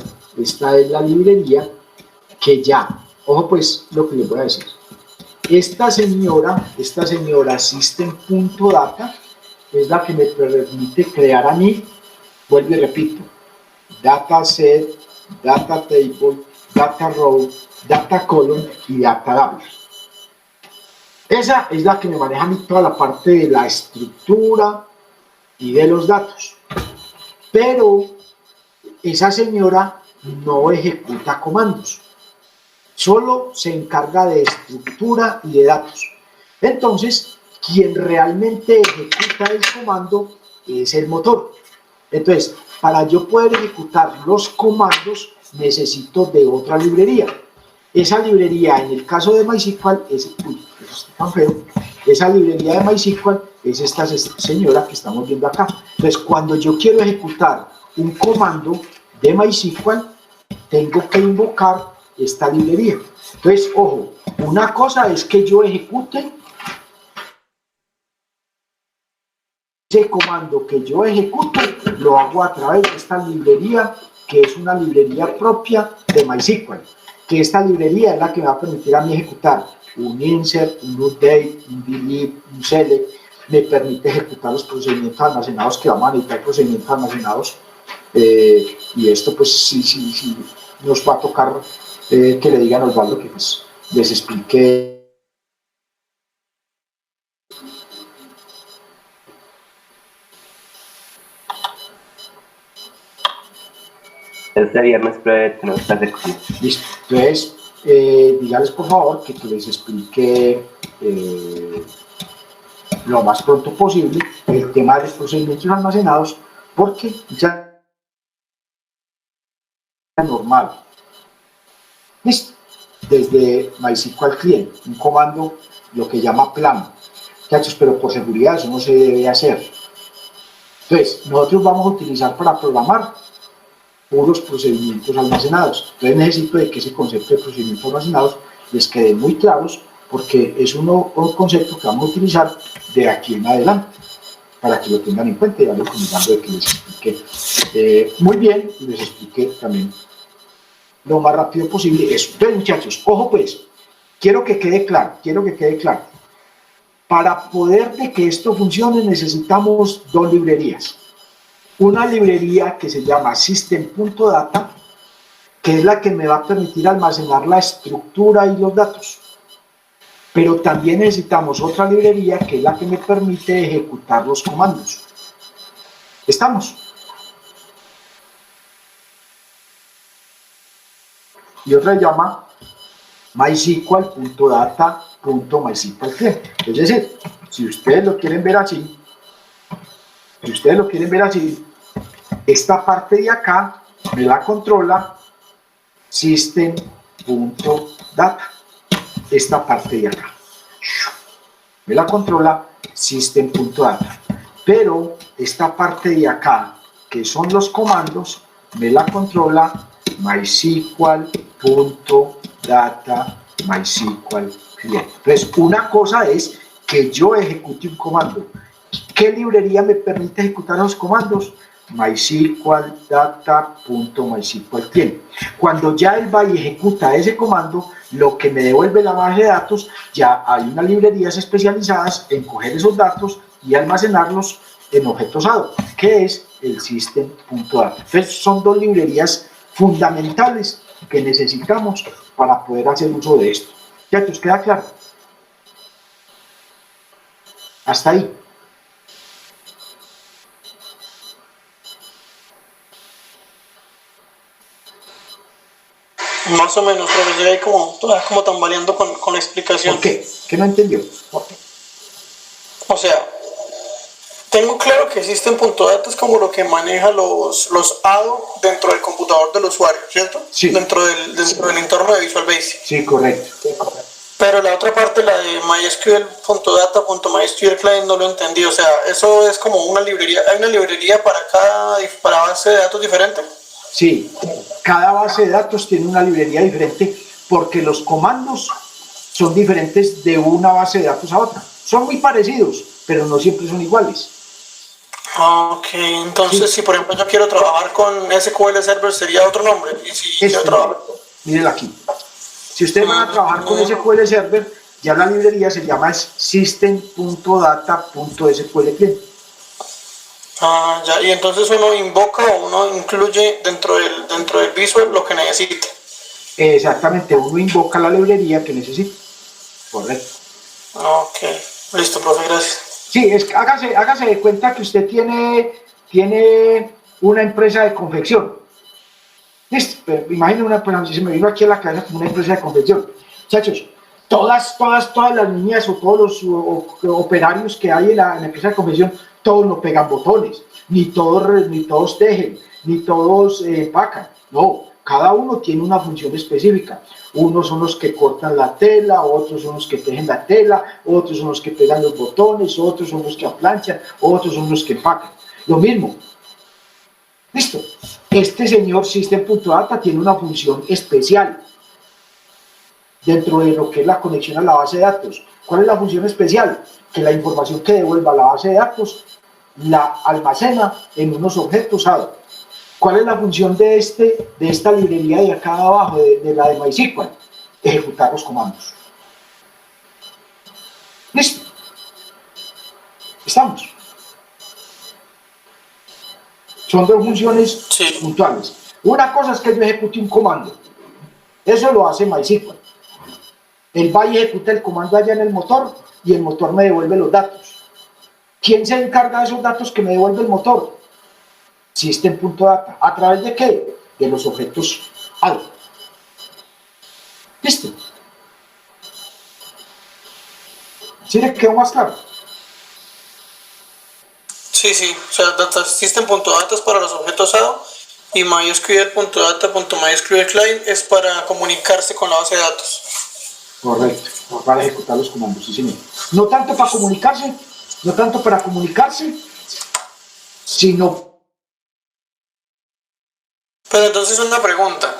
que ya, ojo pues lo que les voy a decir. Esta señora system.data es la que me permite crear a mí, vuelvo y repito, dataset, data table, data row, data column y data table. Esa es la que me maneja a mí toda la parte de la estructura y de los datos. Pero esa señora no ejecuta comandos. Solo se encarga de estructura y de datos. Entonces, quien realmente ejecuta el comando es el motor. Entonces, para yo poder ejecutar los comandos, necesito de otra librería. Esa librería, en el caso de MySQL, esa librería de MySQL es esta señora que estamos viendo acá. Entonces, cuando yo quiero ejecutar un comando de MySQL, tengo que invocar esta librería. Entonces, ojo, una cosa es que yo ejecute ese comando que yo ejecuto, lo hago a través de esta librería, que es una librería propia de MySQL, que esta librería es la que me va a permitir a mí ejecutar un insert, un update, un delete, un select, me permite ejecutar los procedimientos almacenados que vamos a necesitar, procedimientos almacenados, y esto pues sí nos va a tocar que le digan a Osvaldo que pues, les explique. Este viernes tenemos clase con él. Listo. Entonces, dígales por favor que les explique lo más pronto posible el tema de los procedimientos almacenados, porque ya es normal. Listo. Desde MySQL Client, un comando, lo que llama plan. Muchachos, pero por seguridad eso no se debe hacer. Entonces, nosotros vamos a utilizar para programar puros procedimientos almacenados. Entonces necesito de que ese concepto de procedimientos almacenados les quede muy claros, porque es un concepto que vamos a utilizar de aquí en adelante, para que lo tengan en cuenta y vayan comentando de que les explique muy bien y les explique también lo más rápido posible eso. Entonces, muchachos, ojo pues, quiero que quede claro. Para poder de que esto funcione necesitamos dos librerías. Una librería que se llama System.data, que es la que me va a permitir almacenar la estructura y los datos. Pero también necesitamos otra librería que es la que me permite ejecutar los comandos. ¿Estamos? Y otra se llama MySQL.data.MySQL. Es decir, si ustedes lo quieren ver así, esta parte de acá me la controla System.data. Esta parte de acá me la controla System.data. Pero esta parte de acá, que son los comandos, me la controla MySQL.data MySQL client. Entonces, una cosa es que yo ejecute un comando. ¿Qué librería me permite ejecutar los comandos? MySQL.data.MySQL client. Cuando ya él va y ejecuta ese comando, lo que me devuelve la base de datos, ya hay unas librerías especializadas en coger esos datos y almacenarlos en objetos ADO, que es el System.data. Entonces, son dos librerías fundamentales que necesitamos para poder hacer uso de esto. ¿Ya te os queda claro? Hasta ahí. Más o menos, pero yo ahí como tambaleando con la explicación. ¿Por qué? ¿Qué no entendió? ¿Por qué? O sea, tengo claro que System.data es como lo que maneja los ADO dentro del computador del usuario, ¿cierto? Sí. Dentro del entorno de Visual Basic. Sí, correcto. Pero la otra parte, la de MySQL.data.MySQL client, no lo entendí. O sea, eso es como una librería. ¿Hay una librería para base de datos diferente? Sí, cada base de datos tiene una librería diferente porque los comandos son diferentes de una base de datos a otra. Son muy parecidos, pero no siempre son iguales. Ok, entonces si por ejemplo yo quiero trabajar con SQL Server sería otro nombre. Y si quiero trabajar... Mírenla aquí. Si ustedes van a trabajar con SQL Server, ya la librería se llama System.data.SQL client. Ah, ya, y entonces uno invoca o uno incluye dentro del Visual lo que necesite. Exactamente, uno invoca la librería que necesita. Correcto. Ok, listo, profe, gracias. Sí, hágase de cuenta que usted tiene una empresa de confección. Listo, imagine una empresa, se me vino aquí a la cabeza como una empresa de confección. Muchachos, todas las niñas o todos los operarios que hay en la empresa de confección, todos no pegan botones, ni todos tejen, ni todos empacan. No, cada uno tiene una función específica. Unos son los que cortan la tela, otros son los que tejen la tela, otros son los que pegan los botones, otros son los que aplanchan, otros son los que empacan. Lo mismo. Listo. Este señor System.data tiene una función especial dentro de lo que es la conexión a la base de datos. ¿Cuál es la función especial? Que la información que devuelva a la base de datos la almacena en unos objetos ADO. ¿Cuál es la función de esta librería de acá abajo, de la de MySQL? Ejecutar los comandos. ¿Listo? ¿Estamos? Son dos funciones puntuales. Una cosa es que yo ejecute un comando. Eso lo hace MySQL. Él va y ejecuta el comando allá en el motor y el motor me devuelve los datos. ¿Quién se encarga de esos datos que me devuelve el motor? System.data. ¿A través de qué? De los objetos ADO. ¿Listo? ¿Sí le quedó más claro? Sí, o sea, System.data es para los objetos ADO y MySQL.data.MySQL client es para comunicarse con la base de datos. Correcto, para ejecutar los comandos, sí señor. No tanto para comunicarse, sino... Pero entonces una pregunta.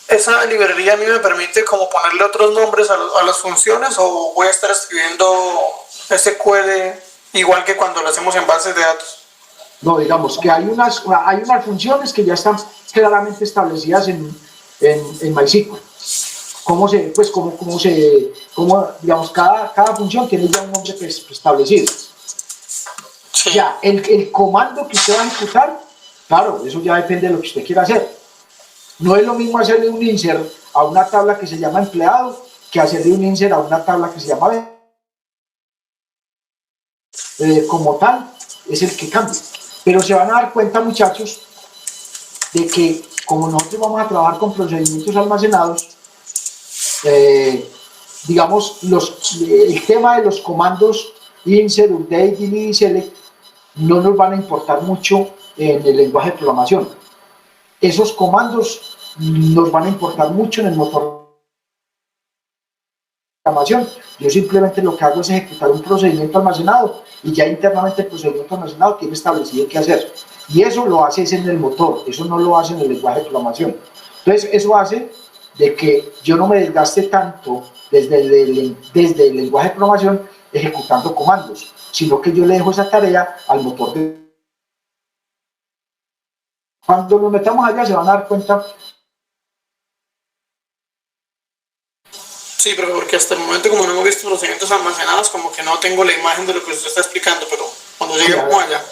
¿Esa librería a mí me permite como ponerle otros nombres a las funciones o voy a estar escribiendo SQL igual que cuando lo hacemos en bases de datos? No, digamos que hay unas funciones que ya están claramente establecidas en MySQL. digamos, cada función tiene ya un nombre preestablecido. Sí. Ya, el comando que usted va a ejecutar, claro, eso ya depende de lo que usted quiera hacer. No es lo mismo hacerle un insert a una tabla que se llama empleado que hacerle un insert a una tabla que se llama como tal, es el que cambia. Pero se van a dar cuenta, muchachos, de que como nosotros vamos a trabajar con procedimientos almacenados, digamos, el tema de los comandos insert, update, delete y select no nos van a importar mucho en el lenguaje de programación. Esos comandos nos van a importar mucho en el motor de programación. Yo simplemente lo que hago es ejecutar un procedimiento almacenado y ya internamente el procedimiento almacenado tiene establecido qué hacer. Y eso lo hace en el motor, eso no lo hace en el lenguaje de programación. Entonces, eso hace de que yo no me desgaste tanto desde el lenguaje de programación ejecutando comandos, sino que yo le dejo esa tarea al motor de... Cuando nos metamos allá se van a dar cuenta. Sí, pero porque hasta el momento, como no hemos visto procedimientos almacenados, como que no tengo la imagen de lo que usted está explicando, pero cuando lleguemos allá.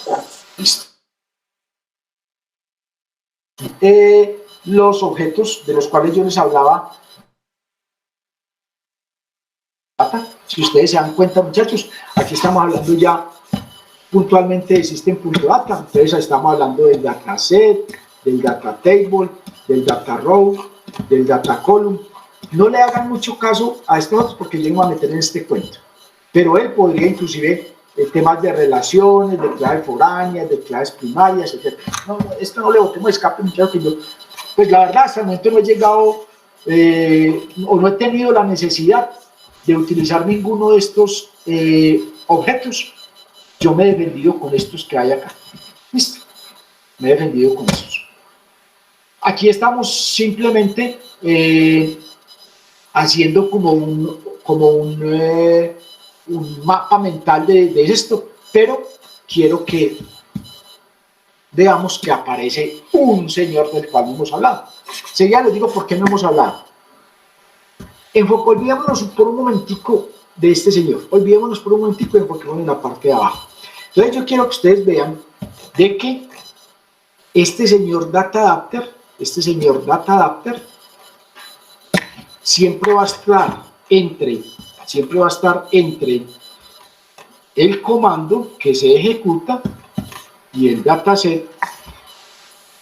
Listo. Los objetos de los cuales yo les hablaba, si ustedes se dan cuenta, muchachos, aquí estamos hablando ya puntualmente de system.data, entonces estamos hablando del dataset, del data table, del data row, del data column. No le hagan mucho caso a estos otros porque yo me voy a meter en este cuento, pero él podría inclusive temas de relaciones, de claves foráneas, de claves primarias, etc. No, esto no le botemos escape, muchachos, que yo, pues la verdad, hasta el momento no he llegado o no he tenido la necesidad de utilizar ninguno de estos objetos. Yo me he defendido con estos que hay acá. ¿Listo? Me he defendido con estos. Aquí estamos simplemente haciendo como un mapa mental de esto, pero quiero que veamos que aparece un señor del cual no hemos hablado. Seguida les digo por qué no hemos hablado. Olvidémonos por un momentico de este señor. Olvidémonos por un momentico y enfoquémonos en la parte de abajo. Entonces yo quiero que ustedes vean de que este señor Data Adapter siempre va a estar entre el comando que se ejecuta y el dataset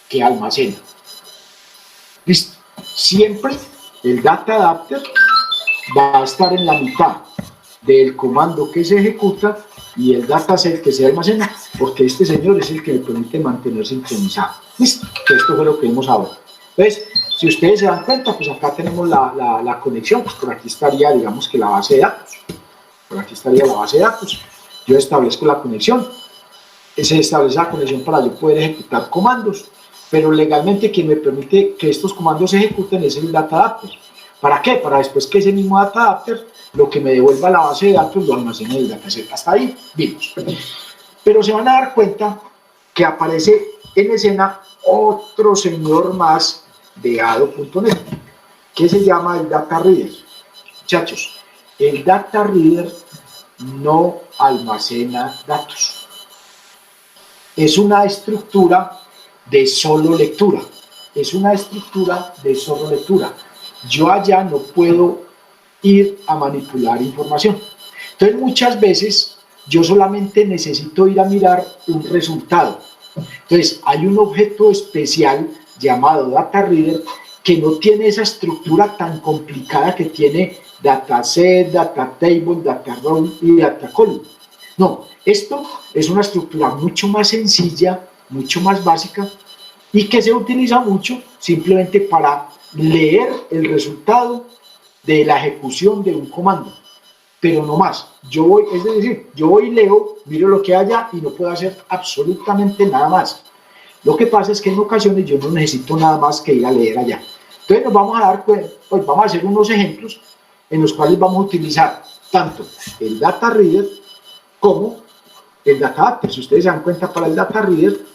que almacena. Listo. Siempre el Data Adapter va a estar en la mitad del comando que se ejecuta y el dataset que se almacena, porque este señor es el que me permite mantener sincronizado. ¿Listo? Que esto fue lo que vimos ahora. Entonces, si ustedes se dan cuenta, pues acá tenemos la conexión, pues por aquí estaría, digamos que la base de datos. Por aquí estaría la base de datos. Yo establezco la conexión. Se establece la conexión para yo poder ejecutar comandos, pero legalmente quien me permite que estos comandos se ejecuten es el Data Adapter. ¿Para qué? Para después que ese mismo Data Adapter lo que me devuelva la base de datos lo almacene en el dataset. Hasta ahí vimos. Pero se van a dar cuenta que aparece en escena otro señor más de ADO.NET que se llama el Data Reader. Muchachos, el Data Reader no almacena datos. Es una estructura de solo lectura. Es una estructura de solo lectura. Yo allá no puedo ir a manipular información. Entonces muchas veces yo solamente necesito ir a mirar un resultado. Entonces hay un objeto especial llamado Data Reader que no tiene esa estructura tan complicada que tiene dataset, data table, data row y data column. No, esto es una estructura mucho más sencilla, mucho más básica y que se utiliza mucho simplemente para leer el resultado de la ejecución de un comando, pero no más. Yo voy, es decir, yo voy y leo, miro lo que haya y no puedo hacer absolutamente nada más. Lo que pasa es que en ocasiones yo no necesito nada más que ir a leer allá. Entonces nos vamos a dar cuenta, pues vamos a hacer unos ejemplos en los cuales vamos a utilizar tanto el Data Reader como el Data Adapter. Si ustedes se dan cuenta, para el Data Reader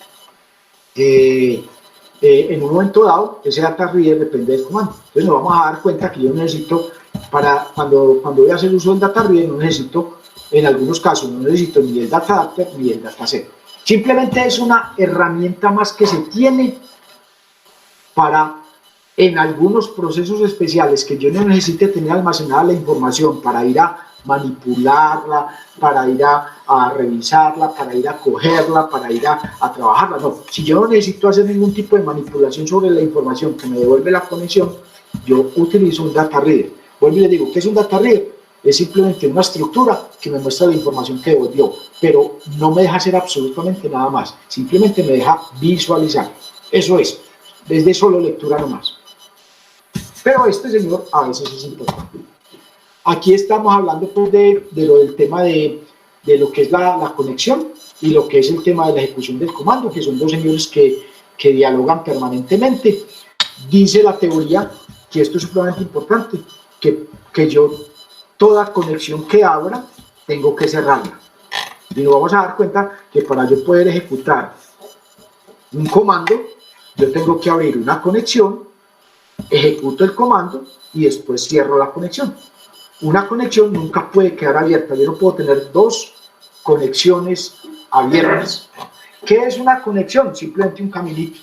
en un momento dado, ese data reader depende del comando. Entonces nos vamos a dar cuenta que yo necesito, para cuando voy a hacer uso del data reader, no necesito, en algunos casos, no necesito ni el data adapter ni el dataset. Simplemente es una herramienta más que se tiene para, en algunos procesos especiales que yo no necesite tener almacenada la información para ir a manipularla, para ir a revisarla, para ir a cogerla, para ir a trabajarla. No, si yo no necesito hacer ningún tipo de manipulación sobre la información que me devuelve la conexión, yo utilizo un data reader. Vuelvo y le digo, ¿qué es un data reader? Es simplemente una estructura que me muestra la información que devolvió, pero no me deja hacer absolutamente nada más, simplemente me deja visualizar. Eso es, desde solo lectura nomás. Pero este señor a veces es importante. Aquí estamos hablando pues, de lo del tema de lo que es la conexión y lo que es el tema de la ejecución del comando, que son dos señores que dialogan permanentemente. Dice la teoría, que esto es supremamente importante, que yo toda conexión que abra tengo que cerrarla. Y nos vamos a dar cuenta que para yo poder ejecutar un comando, yo tengo que abrir una conexión, ejecuto el comando y después cierro la conexión. Una conexión nunca puede quedar abierta. Yo no puedo tener dos conexiones abiertas. ¿Qué es una conexión? Simplemente un caminito.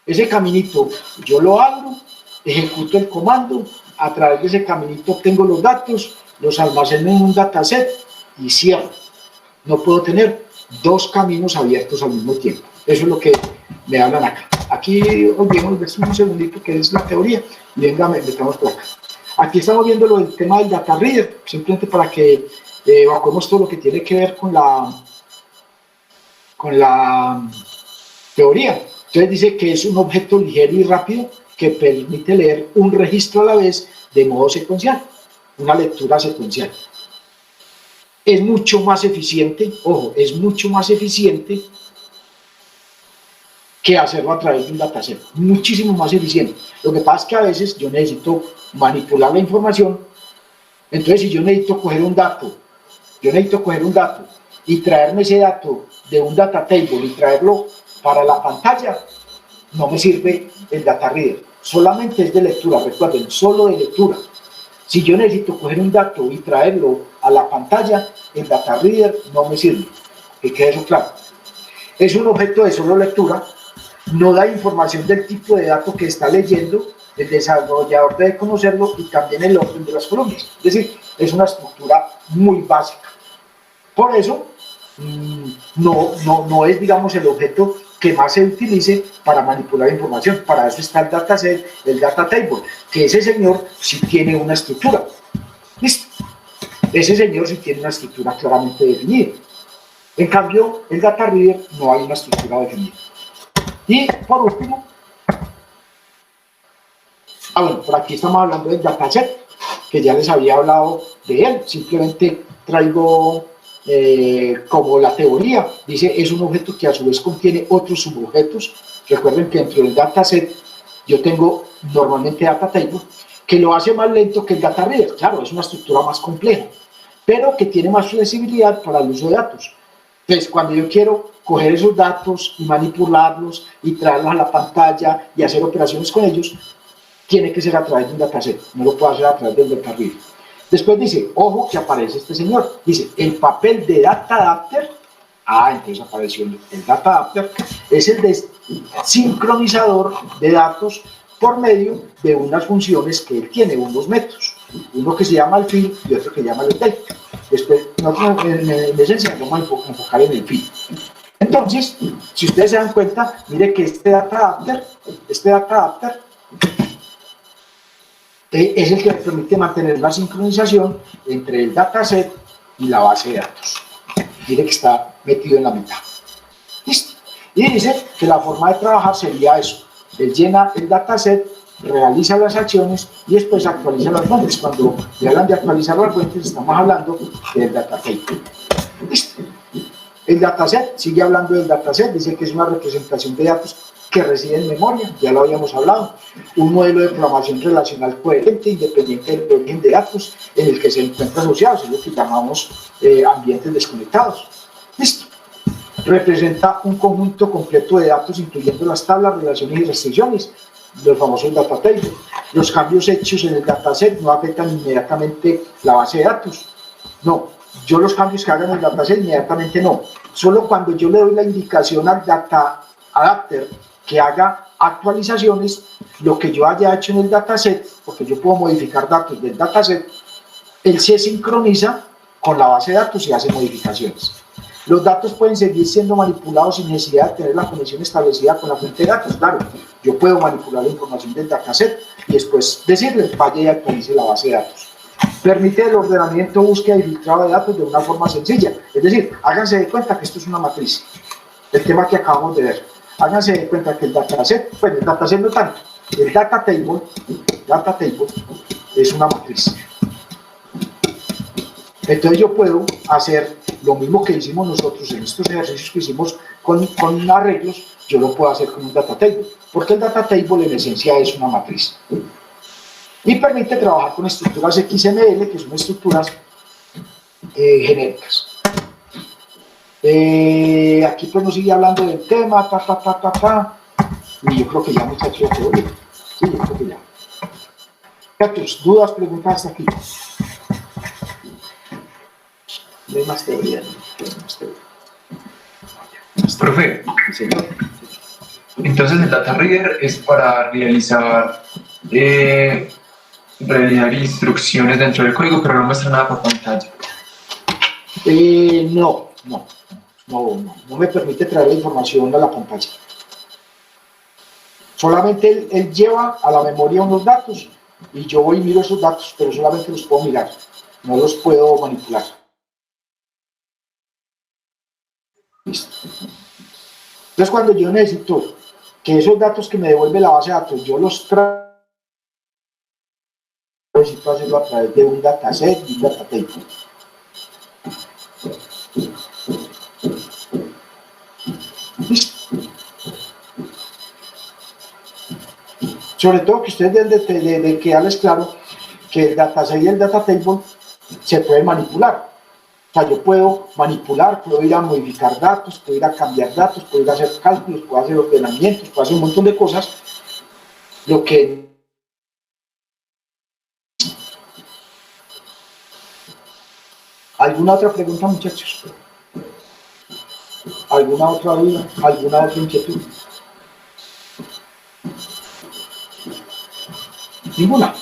Ese caminito yo lo abro, ejecuto el comando, a través de ese caminito obtengo los datos, los almaceno en un dataset y cierro. No puedo tener dos caminos abiertos al mismo tiempo. Eso es lo que me hablan acá. Aquí olvidemos un segundito que es la teoría y venga, metamos por acá. Aquí estamos viendo lo del tema del data reader, simplemente para que evacuemos todo lo que tiene que ver con la teoría. Entonces dice que es un objeto ligero y rápido que permite leer un registro a la vez de modo secuencial, una lectura secuencial. Es mucho más eficiente, ojo, es mucho más eficiente que hacerlo a través de un dataset, muchísimo más eficiente. Lo que pasa es que a veces yo necesito manipular la información, entonces si yo necesito coger un dato y traerme ese dato de un data table y traerlo para la pantalla, no me sirve el data reader, solamente es de lectura, recuerden, solo de lectura. Si yo necesito coger un dato y traerlo a la pantalla, el data reader no me sirve, que quede eso claro. Es un objeto de solo lectura, no da información del tipo de dato que está leyendo, el desarrollador debe conocerlo y también el orden de las columnas. Es decir, es una estructura muy básica. Por eso, no es, digamos, el objeto que más se utilice para manipular información. Para eso está el dataset, el data table, que ese señor sí tiene una estructura. ¿Listo? Ese señor sí tiene una estructura claramente definida. En cambio, el data reader no hay una estructura definida. Y por último, bueno, por aquí estamos hablando del dataset, que ya les había hablado de él, simplemente traigo como la teoría, dice, es un objeto que a su vez contiene otros subobjetos. Recuerden que dentro del dataset yo tengo normalmente data table, que lo hace más lento que el data reader. Claro, es una estructura más compleja, pero que tiene más flexibilidad para el uso de datos. Entonces, cuando yo quiero coger esos datos y manipularlos y traerlos a la pantalla y hacer operaciones con ellos, tiene que ser a través de un dataset, no lo puedo hacer a través del data reader. Después dice, ojo que aparece este señor, dice, el papel de data adapter, entonces apareció el data adapter, es el de sincronizador de datos por medio de unas funciones que él tiene, unos métodos, uno que se llama el fill y otro que se llama el take. Después, nosotros en esencia vamos a enfocar en el fill. Entonces, si ustedes se dan cuenta, mire que este data adapter es el que permite mantener la sincronización entre el dataset y la base de datos. Mire que está metido en la mitad. ¿Listo? Y dice que la forma de trabajar sería eso. Él llena el dataset, realiza las acciones y después actualiza las fuentes. Cuando le hablan de actualizar las fuentes, estamos hablando del dataset. ¿Listo? El dataset, sigue hablando del dataset, dice que es una representación de datos que reside en memoria, ya lo habíamos hablado, un modelo de programación relacional coherente, independiente del origen de datos en el que se encuentra asociado, es lo que llamamos ambientes desconectados. Listo. representa un conjunto completo de datos incluyendo las tablas, relaciones y restricciones, los famosos data tables. Los cambios hechos en el dataset no afectan inmediatamente la base de datos. No, yo los cambios que haga en el dataset inmediatamente no. Solo cuando yo le doy la indicación al data adapter que haga actualizaciones, lo que yo haya hecho en el dataset, porque yo puedo modificar datos del dataset, él se sincroniza con la base de datos y hace modificaciones. Los datos pueden seguir siendo manipulados sin necesidad de tener la conexión establecida con la fuente de datos. Claro, yo puedo manipular la información del dataset y después decirle, vaya y actualice la base de datos. Permite el ordenamiento, búsqueda y filtrado de datos de una forma sencilla. Es decir, háganse de cuenta que esto es una matriz. El tema que acabamos de ver. Háganse de cuenta que el dataset, bueno, el dataset no tanto, el data table es una matriz. Entonces yo puedo hacer lo mismo que hicimos nosotros en estos ejercicios que hicimos con arreglos, yo lo puedo hacer con un data table, porque el data table en esencia es una matriz. Y permite trabajar con estructuras XML, que son estructuras genéricas. Aquí pues nos sigue hablando del tema, y yo creo que ya muchachos, sí, yo creo que ya. Muchachos, dudas, preguntas hasta aquí. No hay más teoría, ¿no? Profe, Señor. entonces el Data Reader es para realizar instrucciones dentro del código, pero no muestra nada por pantalla. No me permite traer la información a la pantalla. Solamente él lleva a la memoria unos datos y yo voy y miro esos datos, pero solamente los puedo mirar, no los puedo manipular. Listo. Entonces, cuando yo necesito que esos datos que me devuelve la base de datos, yo los traigo, necesito hacerlo a través de un dataset y un data table. Listo. Sobre todo que ustedes deben de quedarles claro que el dataset y el data table se pueden manipular. O sea, yo puedo manipular, puedo ir a modificar datos, puedo ir a cambiar datos, puedo ir a hacer cálculos, puedo hacer ordenamientos, puedo hacer un montón de cosas. Lo que... ¿Alguna otra pregunta, muchachos? ¿Alguna otra duda? ¿Alguna otra inquietud? Ninguna.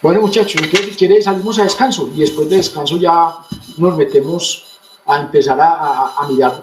Bueno, muchachos, entonces si quieres salimos a descanso y después de descanso ya nos metemos a empezar a mirar